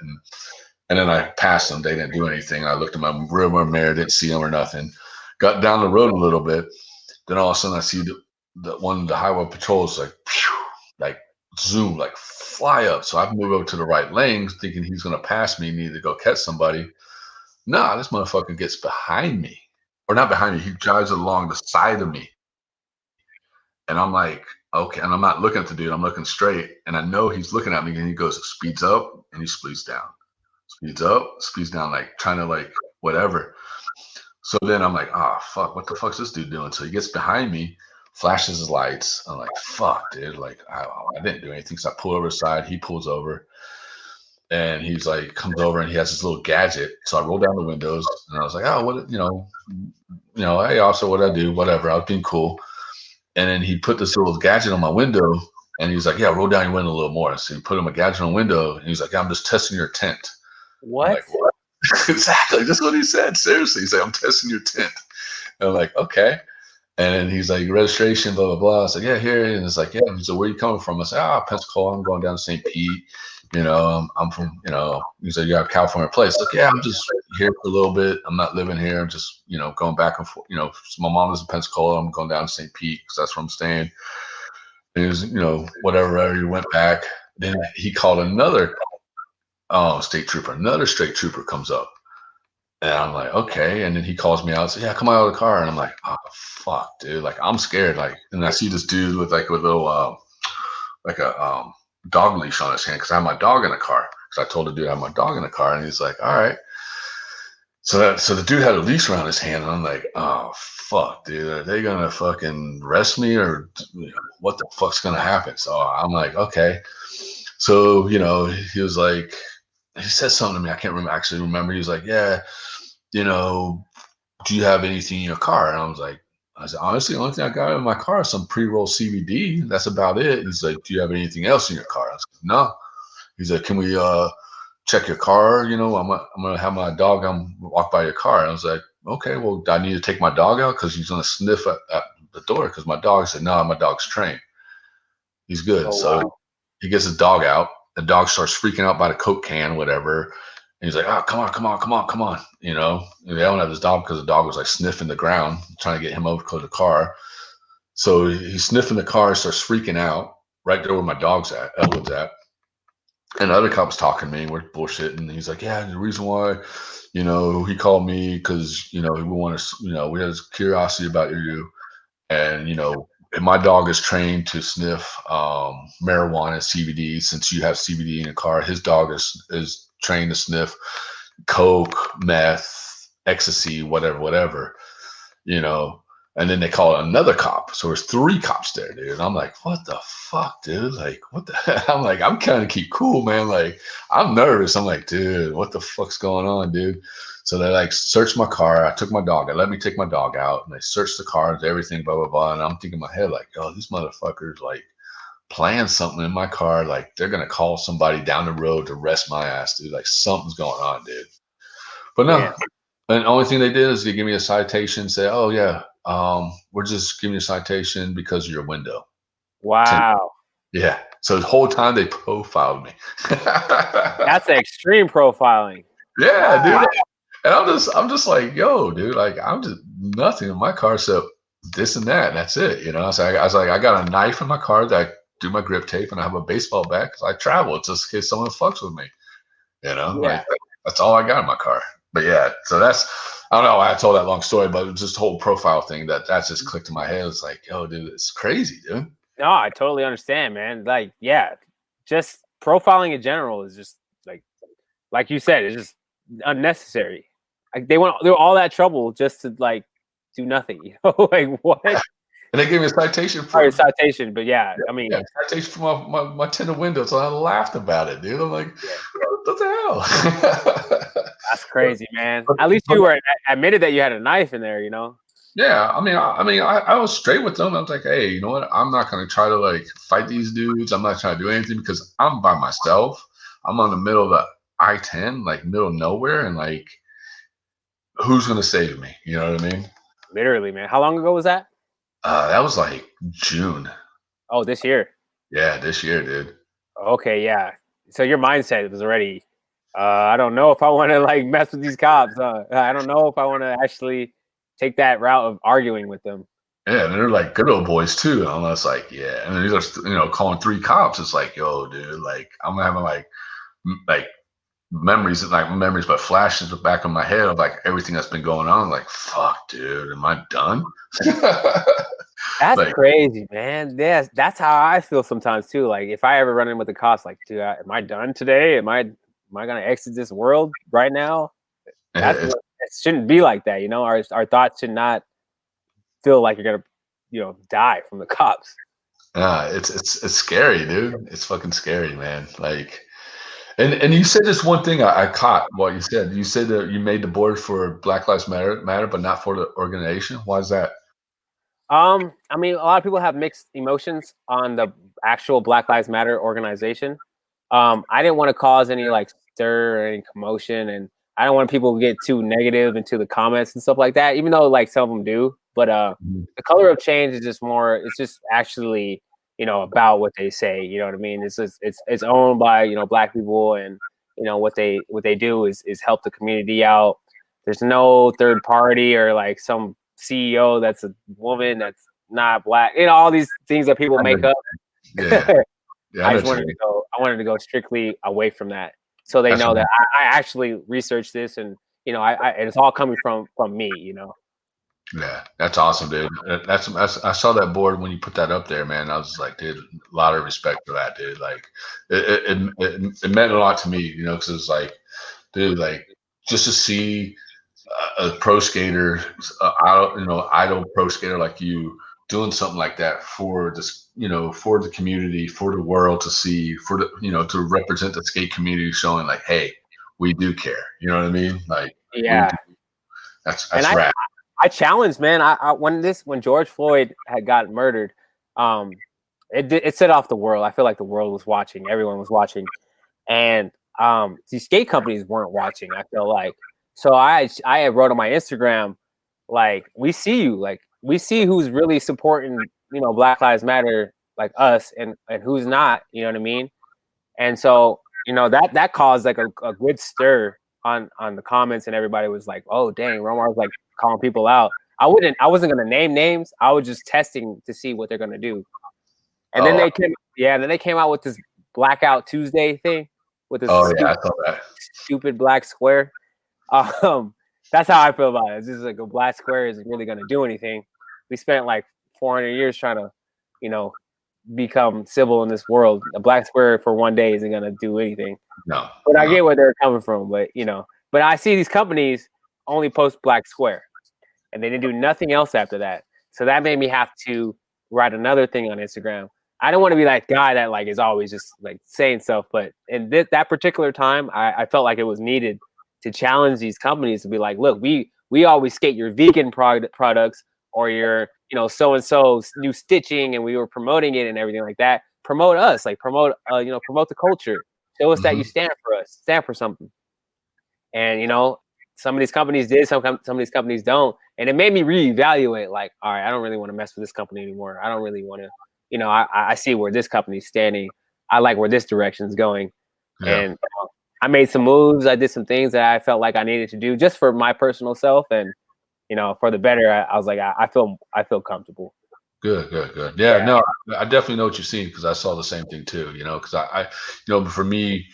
And then I passed them. They didn't do anything. I looked at my rear mirror, didn't see them or nothing. Got down the road a little bit. Then all of a sudden I see the highway patrols like zoom, like fly up. So I move over to the right lane thinking he's going to pass me, need to go catch somebody. Nah, this motherfucker gets behind me. Or not behind me. He drives along the side of me. And I'm like, okay. And I'm not looking at the dude. I'm looking straight, and I know he's looking at me, and he goes, speeds up, and he speeds down. Speeds up, speeds down, like trying to like whatever. So then I'm like, oh fuck, what the fuck's this dude doing? So he gets behind me, flashes his lights. I'm like, fuck, dude. Like I didn't do anything. So I pull over the side. He pulls over, and he's like, comes over, and he has this little gadget. So I roll down the windows, and I was like, oh, what, hey, officer, what I do? Whatever. I was being cool. And then he put this little gadget on my window, and he's like, yeah, roll down your window a little more. So he put him a gadget on the window, and he's like, yeah, I'm just testing your tent. What? I'm like, what? Exactly. That's what he said. Seriously. He's like, I'm testing your tent. And I'm like, okay. And he's like, registration, blah, blah, blah. I said, yeah, here. And it's like, yeah. He's like, where are you coming from? I said, Pensacola. I'm going down to St. Pete. I'm from, he's like, you have a California place. Like, yeah, I'm just here for a little bit. I'm not living here. I'm just, going back and forth. My mom is in Pensacola. I'm going down to St. Pete because that's where I'm staying. And he was, whatever. He went back. Then he called another state trooper. Another state trooper comes up. And I'm like, okay. And then he calls me out and says, yeah, come out of the car. And I'm like, oh, fuck, dude. Like, I'm scared. Like, and I see this dude with like a little, like a dog leash on his hand because I have my dog in the car. Because I told the dude I have my dog in the car. And he's like, all right. So the dude had a leash around his hand. And I'm like, oh, fuck, dude. Are they going to fucking arrest me or what the fuck's going to happen? So I'm like, okay. So, he was like, he said something to me. I can't actually remember. He was like, yeah, do you have anything in your car? And I said, honestly, the only thing I got in my car is some pre-roll CBD. That's about it. He's like, do you have anything else in your car? I was like, no. He's like, can we check your car? I'm gonna have my dog walk by your car. And I was like, okay, well, do I need to take my dog out? Because he's gonna sniff at the door. Because my dog said, no, my dog's trained. He's good. So he gets his dog out. The dog starts freaking out by the Coke can, whatever. And he's like, oh, come on. They don't have his dog because the dog was like sniffing the ground, trying to get him over to the car. So he's sniffing the car, starts freaking out right there where my dog's at, Elwood's at. And the other cop's talking to me, we're bullshitting. And he's like, yeah, the reason why, he called me because, we want to, we had this curiosity about you. And, and my dog is trained to sniff marijuana, CBD. Since you have CBD in your car, his dog is trained to sniff coke, meth, ecstasy, whatever. And then they call another cop. So there's 3 cops there, dude. And I'm like, what the fuck, dude? Like, what the? I'm like, I'm trying to keep cool, man. Like, I'm nervous. I'm like, dude, what the fuck's going on, dude? So they like searched my car. I took my dog. They let me take my dog out, and they searched the cars, everything, blah blah blah. And I'm thinking in my head like, oh, these motherfuckers like playing something in my car. Like they're gonna call somebody down the road to arrest my ass, dude. Like something's going on, dude. But no. Yeah. And the only thing they did is they give me a citation. Say, oh yeah, we're just giving you a citation because of your window. Wow. Yeah. So the whole time they profiled me. That's extreme profiling. Yeah, wow. Dude. And I'm just like, yo, dude, like I'm just nothing in my car except this and that. And that's it. So I was like, I got a knife in my car that I do my grip tape, and I have a baseball bat because I travel just in case someone fucks with me. Like that's all I got in my car. But yeah, so I don't know why I told that long story, but it was just the whole profile thing that just clicked in my head. It's like, yo, dude, it's crazy, dude. No, I totally understand, man. Like, yeah, just profiling in general is just like you said, it's just unnecessary. Like they went all that trouble just to like do nothing, like what? And they gave me a citation for a citation, but yeah, I mean, citation for my tinted window, so I laughed about it, dude. I'm like, what the hell? That's crazy, man. At least you were admitted that you had a knife in there, Yeah, I mean, I was straight with them. I was like, hey, you know what? I'm not gonna try to like fight these dudes. I'm not trying to do anything because I'm by myself. I'm on the middle of the I-10, like middle of nowhere, and like, who's gonna save me? You know what I mean? Literally, man. How long ago was that? That was like June. Oh, this year. Yeah, this year, dude. Okay, yeah. So your mindset was already, I don't know if I want to like mess with these cops. I don't know if I want to actually take that route of arguing with them. Yeah, and they're like good old boys too. And I was like, yeah. And then these are, calling 3 cops. It's like, yo, dude, like I'm having like memories, but flashes in the back of my head of like everything that's been going on. Like, fuck, dude, am I done? That's Like, crazy, man. Yes, that's how I feel sometimes too. Like if I ever run in with the cops, like, dude, am I done today? Am I gonna exit this world right now? That's it's, it shouldn't be like that, you know. Our thoughts should not feel like you're gonna, die from the cops. it's scary, dude. It's fucking scary, man. Like, and you said this one thing I caught what you said. You said that you made the board for Black Lives Matter, but not for the organization. Why is that? I mean, a lot of people have mixed emotions on the actual Black Lives Matter organization. I didn't want to cause any like stir or any commotion, and I don't want people to get too negative into the comments and stuff like that. Even though like some of them do, but the color of change is just more. It's just actually about what they say. You know what I mean? It's owned by Black people, and what they do is help the community out. There's no third party or like some CEO that's a woman that's not Black. All these things that people make up. Yeah, yeah. I just wanted to go. I wanted to go strictly away from that, so they know that I actually researched this, and it's all coming from me. Yeah, that's awesome, dude. That's I saw that board when you put that up there, man. I was like, dude, a lot of respect for that, dude. Like, it meant a lot to me, because it's like, dude, like just to see a pro skater, idol pro skater like you doing something like that for this, for the community, for the world to see, for the, to represent the skate community, showing like, hey, we do care. You know what I mean? Like, Yeah, that's rad. I challenged, man. When George Floyd had got murdered, it set off the world. I feel like the world was watching. Everyone was watching, and these skate companies weren't watching. I feel like so. I wrote on my Instagram, like, we see you, like we see who's really supporting Black Lives Matter, like us, and who's not. You know what I mean? And so that caused like a good stir on the comments, and everybody was like, "Oh, dang!" Romar was like calling people out. I wasn't gonna name names. I was just testing to see what they're gonna do. And then they came out with this Blackout Tuesday thing with this I saw that. stupid black square. That's how I feel about it. It's just like a black square isn't really gonna do anything. We spent like 400 years trying to, become civil in this world. A black square for one day isn't gonna do anything. No, but I get where they're coming from. But but I see these companies only post black square, and they didn't do nothing else after that. So that made me have to write another thing on Instagram. I don't want to be that guy that like is always just like saying stuff, but in that particular time, I felt like it was needed to challenge these companies to be like, look, we always skate your vegan products or your so and so's new stitching, and we were promoting it and everything like that. Promote us, like promote the culture. Show us that you stand for us, stand for something. And some of these companies did, some of these companies don't, and it made me reevaluate. Like, all right, I don't really want to mess with this company anymore. I don't really want to, I see where this company's standing. I like where this direction's going, and I made some moves. I did some things that I felt like I needed to do just for my personal self, and for the better. I was like, I feel comfortable. Good. Yeah, no, I definitely know what you're seeing, because I saw the same thing too. Because I for me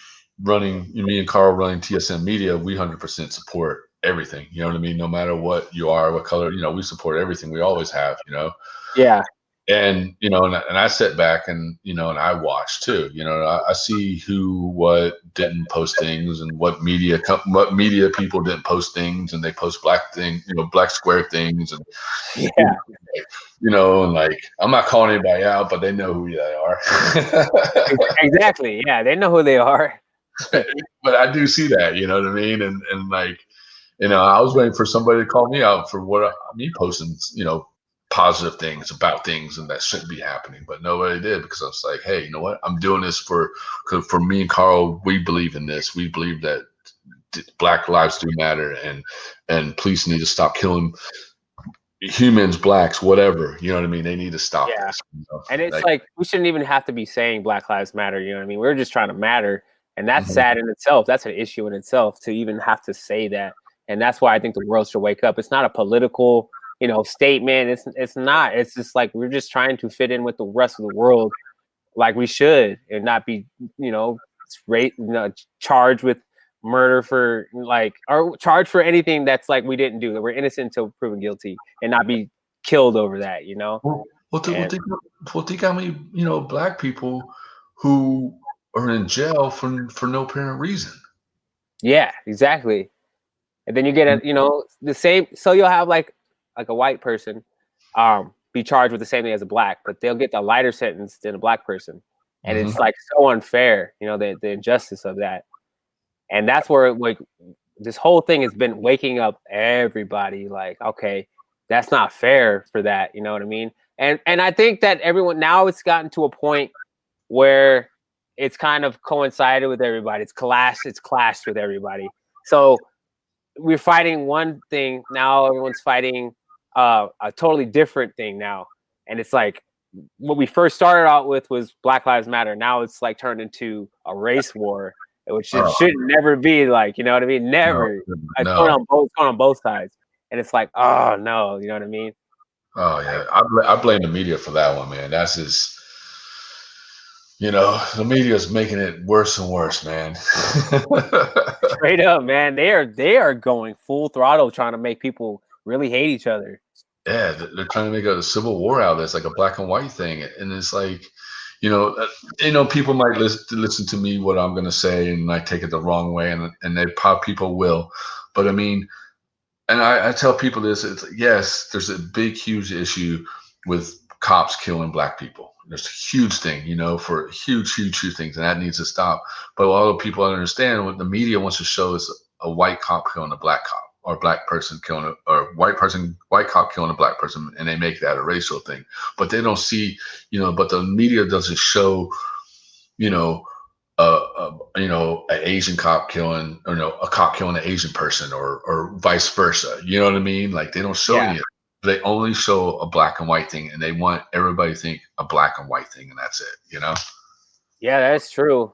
and Carl running TSM Media, we 100% support everything. You know what I mean? No matter what you are, what color, we support everything. We always have. Yeah. And and I sit back and and I watch too. I see what didn't post things, and what media people didn't post things, and they post black square things, and and like, I'm not calling anybody out, but they know who they are. Exactly. Yeah, they know who they are. But I do see that, you know what I mean, and like, I was waiting for somebody to call me out for me posting, positive things about things and that shouldn't be happening, but nobody did, because I was like, hey, you know what? I'm doing this for me and Carl. We believe in this. We believe that Black lives do matter, and police need to stop killing humans, blacks, whatever. You know what I mean? They need to stop this. And it's like we shouldn't even have to be saying Black Lives Matter. You know what I mean? We're just trying to matter, and that's sad in itself. That's an issue in itself to even have to say that, and that's why I think the world should wake up. It's not a political statement. It's not. It's just like we're just trying to fit in with the rest of the world, like we should, and not be charged with murder for or charged for anything that's like we didn't do, that we're innocent until proven guilty, and not be killed over that. Think how many black people who are in jail for no apparent reason. Yeah, exactly. And then you get the same. So you'll have like a white person, be charged with the same thing as a black, but they'll get the lighter sentence than a black person, and it's like so unfair, the injustice of that, and that's where like this whole thing has been waking up everybody. Like, okay, that's not fair for that. You know what I mean? And I think that everyone now it's gotten to a point where it's kind of coincided with everybody. It's clashed with everybody. So we're fighting one thing now. Everyone's fighting a totally different thing now, and it's like what we first started out with was Black Lives Matter. Now it's like turned into a race war, which it should never be. Like, you know what I mean? Never. It's going on both sides, and it's like, oh no, you know what I mean? Oh yeah, I blame the media for that one, man. That's just, the media is making it worse and worse, man. Straight up, man. They are going full throttle trying to make people really hate each other. Yeah, they're trying to make a civil war out of this, like a black and white thing, and it's like, people might listen to me what I'm gonna say and I take it the wrong way, and people will, but I mean. And I tell people this, it's yes, there's a big, huge issue with cops killing black people. There's a huge thing, for huge, huge, huge things, and that needs to stop. But a lot of people understand what the media wants to show is a white cop killing a black cop, or a black person killing white cop killing a black person, and they make that a racial thing. But they don't see, but the media doesn't show, an Asian cop killing, or a cop killing an Asian person, or vice versa. You know what I mean? Like, they don't show any of it. They only show a black and white thing, and they want everybody to think a black and white thing, and that's it. Yeah, that's true.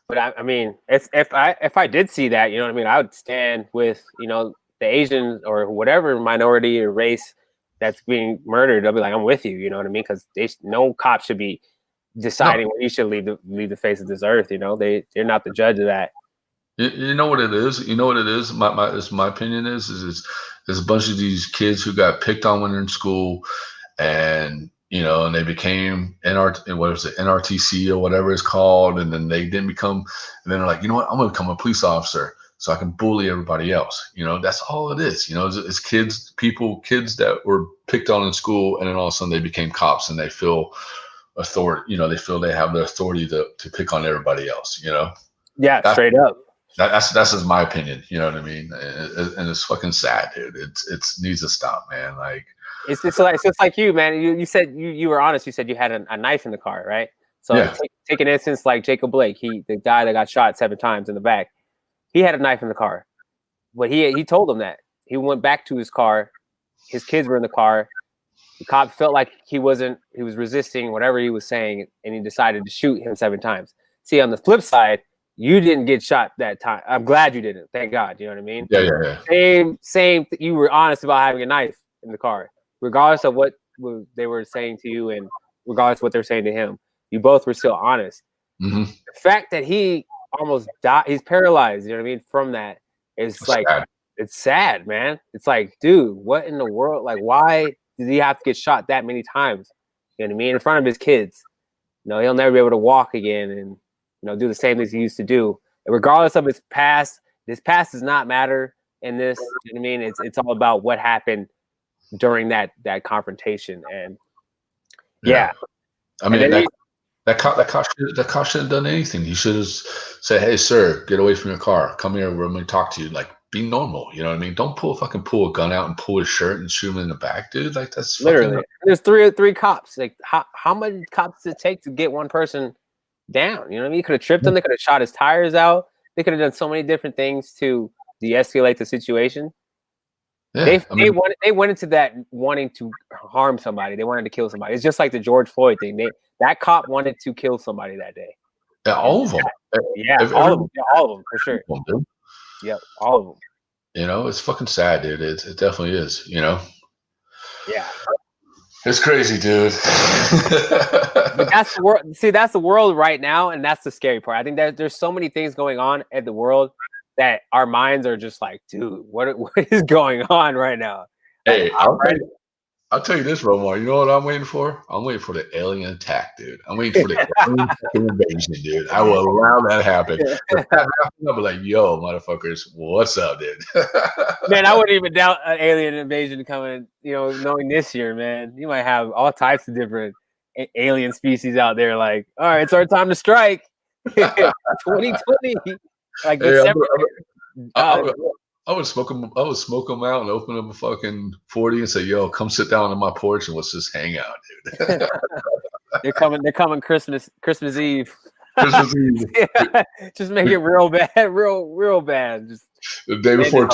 But I mean, if I did see that, you know what I mean, I would stand with the Asian or whatever minority or race that's being murdered. I'll be like, I'm with you. You know what I mean? Because no cop should be deciding when you should leave the face of this earth. They're not the judge of that. You know what it is? My opinion is there's a bunch of these kids who got picked on when they're in school, and and they became NRTC or whatever it's called, and then they didn't become, and then they're like, you know what, I'm gonna become a police officer so I can bully everybody else. That's all it is. It's kids that were picked on in school, and then all of a sudden they became cops, and they feel authority. They feel they have the authority to pick on everybody else. Yeah, straight up. That's just my opinion. You know what I mean? And it's fucking sad, dude. It needs to stop, man. Like, it's just like you, man. You said you were honest. You said you had a knife in the car, right? So yeah. Take an instance like Jacob Blake. The guy that got shot 7 times in the back. He had a knife in the car, but he told him that he went back to his car. His kids were in the car. The cop felt like he was resisting whatever he was saying, and he decided to shoot him 7 times. See, on the flip side, you didn't get shot that time. I'm glad you didn't. Thank God. You know what I mean? Yeah. Same. You were honest about having a knife in the car, regardless of what they were saying to you, and regardless of what they're saying to him. You both were still honest. Mm-hmm. The fact that he almost died, he's paralyzed. You know what I mean? From that, it's like sad. It's sad, man. It's like, dude, what in the world? Like, why did he have to get shot that many times? You know what I mean? In front of his kids. He'll never be able to walk again, and do the same things he used to do. And regardless of his past does not matter in this. You know what I mean? It's all about what happened during that confrontation. And yeah. I mean, that cop shouldn't have done anything. He should have said, "Hey, sir, get away from your car. Come here. We're going to talk to you." Like, be normal. You know what I mean? Don't pull a gun out and pull his shirt and shoot him in the back, dude. Like, that's literally. There's three cops. Like, how many cops does it take to get one person down? You know what I mean? You could have tripped him. They could have shot his tires out. They could have done so many different things to de-escalate the situation. Yeah, they went into that wanting to harm somebody. They wanted to kill somebody. It's just like the George Floyd thing. That cop wanted to kill somebody that day. Yeah, all of them. All of them for sure. Yep, all of them. It's fucking sad, dude. It definitely is. Yeah. It's crazy, dude. But that's the world. See, that's the world right now, and that's the scary part. I think that there's so many things going on in the world that our minds are just like, dude, what is going on right now? Hey, I'll tell you this, Romar. You know what I'm waiting for? I'm waiting for the alien attack, dude. I'm waiting for the alien fucking invasion, dude. I will allow that to happen. If that happens, I'll be like, yo, motherfuckers, what's up, dude? Man, I wouldn't even doubt an alien invasion coming, knowing this year, man. You might have all types of different alien species out there. Like, all right, it's our time to strike. 2020. Like Hey, December. I would smoke them. I would smoke them out and open up a fucking 40 and say, "Yo, come sit down on my porch and let's just hang out, dude." They're coming Christmas Eve. Christmas Eve. Yeah, just make it real bad, real bad. Just the day before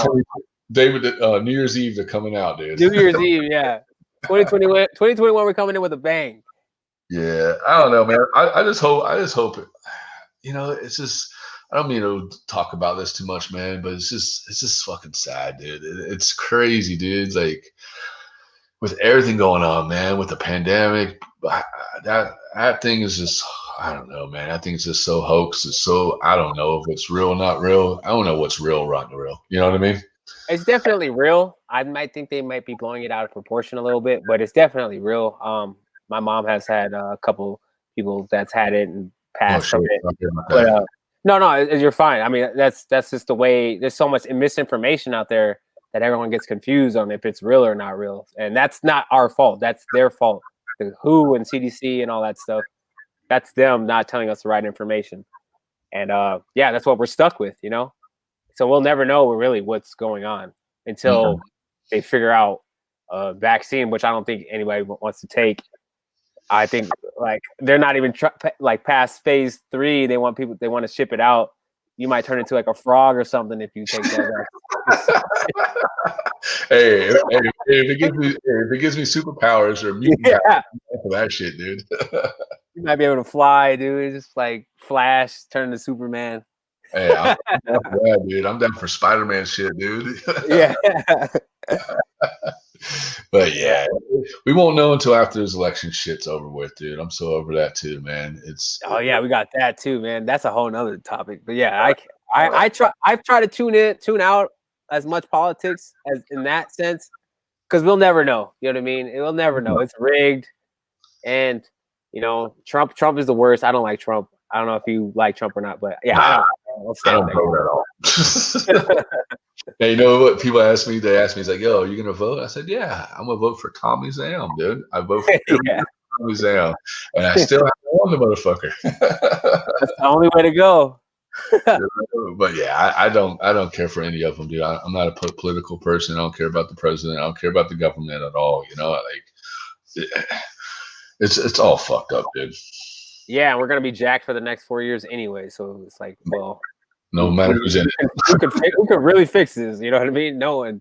New Year's Eve, they're coming out, dude. New Year's Eve, yeah. 2021, we're coming in with a bang. Yeah, I don't know, man. I just hope it. It's just. I don't mean to talk about this too much, man, but it's just fucking sad, dude. It's crazy, dude. Like with everything going on, man, with the pandemic, that thing is just, I don't know, man. I think it's just so hoax. It's so, I don't know if it's real, not real. I don't know what's real, not real. You know what I mean? It's definitely real. I might think they might be blowing it out of proportion a little bit, but it's definitely real. My mom has had a couple people that's had it and passed from it. But no, you're fine. I mean, that's just the way. There's so much misinformation out there that everyone gets confused on if it's real or not real, and that's not our fault. That's their fault. The WHO and CDC and all that stuff. That's them not telling us the right information, and that's what we're stuck with, So we'll never know really what's going on until they figure out a vaccine, which I don't think anybody wants to take. I think like they're not even past phase 3. They want to ship it out. You might turn into like a frog or something if you take that. Hey, if it gives me superpowers or mutant for that shit, dude. You might be able to fly, dude. Just like Flash, turn into Superman. Hey, I'm down for that, dude. I'm down for Spider-Man shit, dude. Yeah. But yeah, we won't know until after this election shit's over with, dude. I'm so over that too, man. We got that too, man. That's a whole nother topic. But yeah, I've tried to tune out as much politics as in that sense, because we'll never know. You know what I mean? We'll never know. It's rigged, and Trump is the worst. I don't like Trump. I don't know if you like Trump or not, but yeah, I don't vote at all. Hey, you know what people ask me? They ask me, "It's like, yo, are you gonna vote?" I said, "Yeah, I'm gonna vote for Tommie Zam, dude. I vote for Tommie Zam, and I still have won the motherfucker." That's the only way to go. But yeah, I don't care for any of them, dude. I'm not a political person. I don't care about the president. I don't care about the government at all. It's all fucked up, dude. Yeah, and we're gonna be jacked for the next 4 years anyway. So it's like, well. No matter who's in it. Who could really fix this? You know what I mean? No one.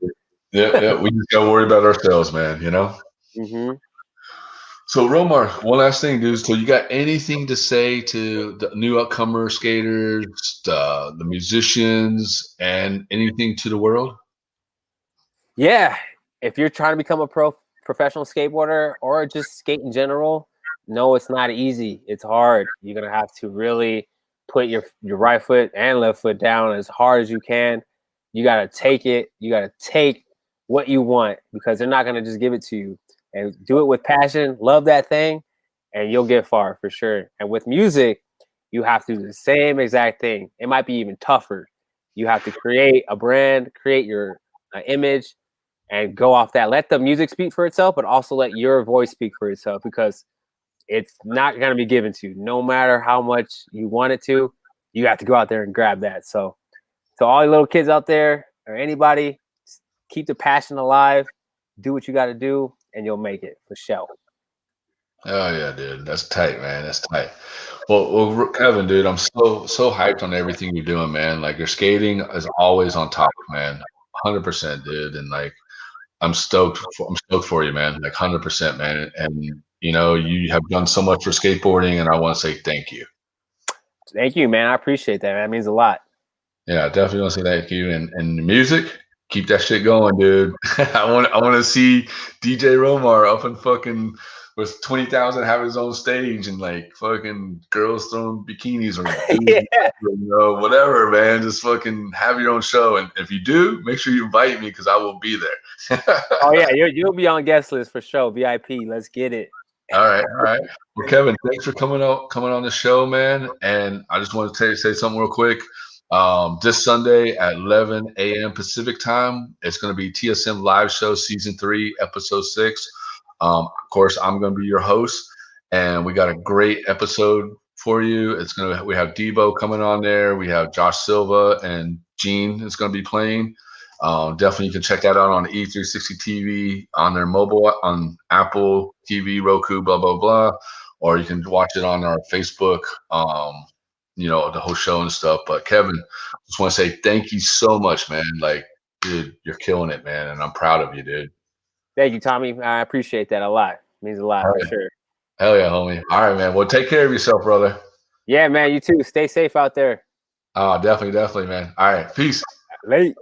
Yeah. We just gotta worry about ourselves, man. Mm-hmm. So Romar, one last thing, dude. So you got anything to say to the new upcomer skaters, the musicians, and anything to the world? Yeah, if you're trying to become a professional skateboarder or just skate in general, no, it's not easy. It's hard. You're gonna have to really put your right foot and left foot down as hard as you can. You got to take it. You got to take what you want, because they're not going to just give it to you. And do it with passion. Love that thing, and you'll get far for sure. And with music, you have to do the same exact thing. It might be even tougher. You have to create a brand, create your image, and go off that. Let the music speak for itself, but also let your voice speak for itself, because it's not going to be given to you. No matter how much you want it to, you have to go out there and grab that. So all you little kids out there, or anybody, keep the passion alive, do what you got to do, and you'll make it for sure. Oh yeah, dude. That's tight, man. That's tight. Well, Kevin, dude, I'm so hyped on everything you're doing, man. Like your skating is always on top, man. 100%, dude. And like, I'm stoked for you, man. Like 100%, man. And you have done so much for skateboarding, and I want to say thank you. Thank you, man. I appreciate that, man. That means a lot. Yeah, definitely want to say thank you. And music, keep that shit going, dude. I want to see DJ Romar up in fucking with 20,000 have his own stage and like fucking girls throwing bikinis or Yeah. whatever, man. Just fucking have your own show. And if you do, make sure you invite me because I will be there. Oh yeah, you'll be on guest list for sure. VIP. Let's get it. All right, all right. Well, Kevin, thanks for coming on the show, man. And I just want to say something real quick. This Sunday at 11 a.m. Pacific time, it's going to be TSM Live Show Season 3, Episode 6. Of course, I'm going to be your host, and we got a great episode for you. We have Debo coming on there. We have Josh Silva and Gene is going to be playing. Definitely, you can check that out on E360 TV on their mobile, on Apple TV, Roku, blah blah blah, or you can watch it on our Facebook. The whole show and stuff. But Kevin, just want to say thank you so much, man. Like, dude, you're killing it, man, and I'm proud of you, dude. Thank you, Tommie. I appreciate that a lot. It means a lot for sure. Hell yeah, homie. All right, man. Well, take care of yourself, brother. Yeah, man. You too. Stay safe out there. Definitely, man. All right, peace. Late.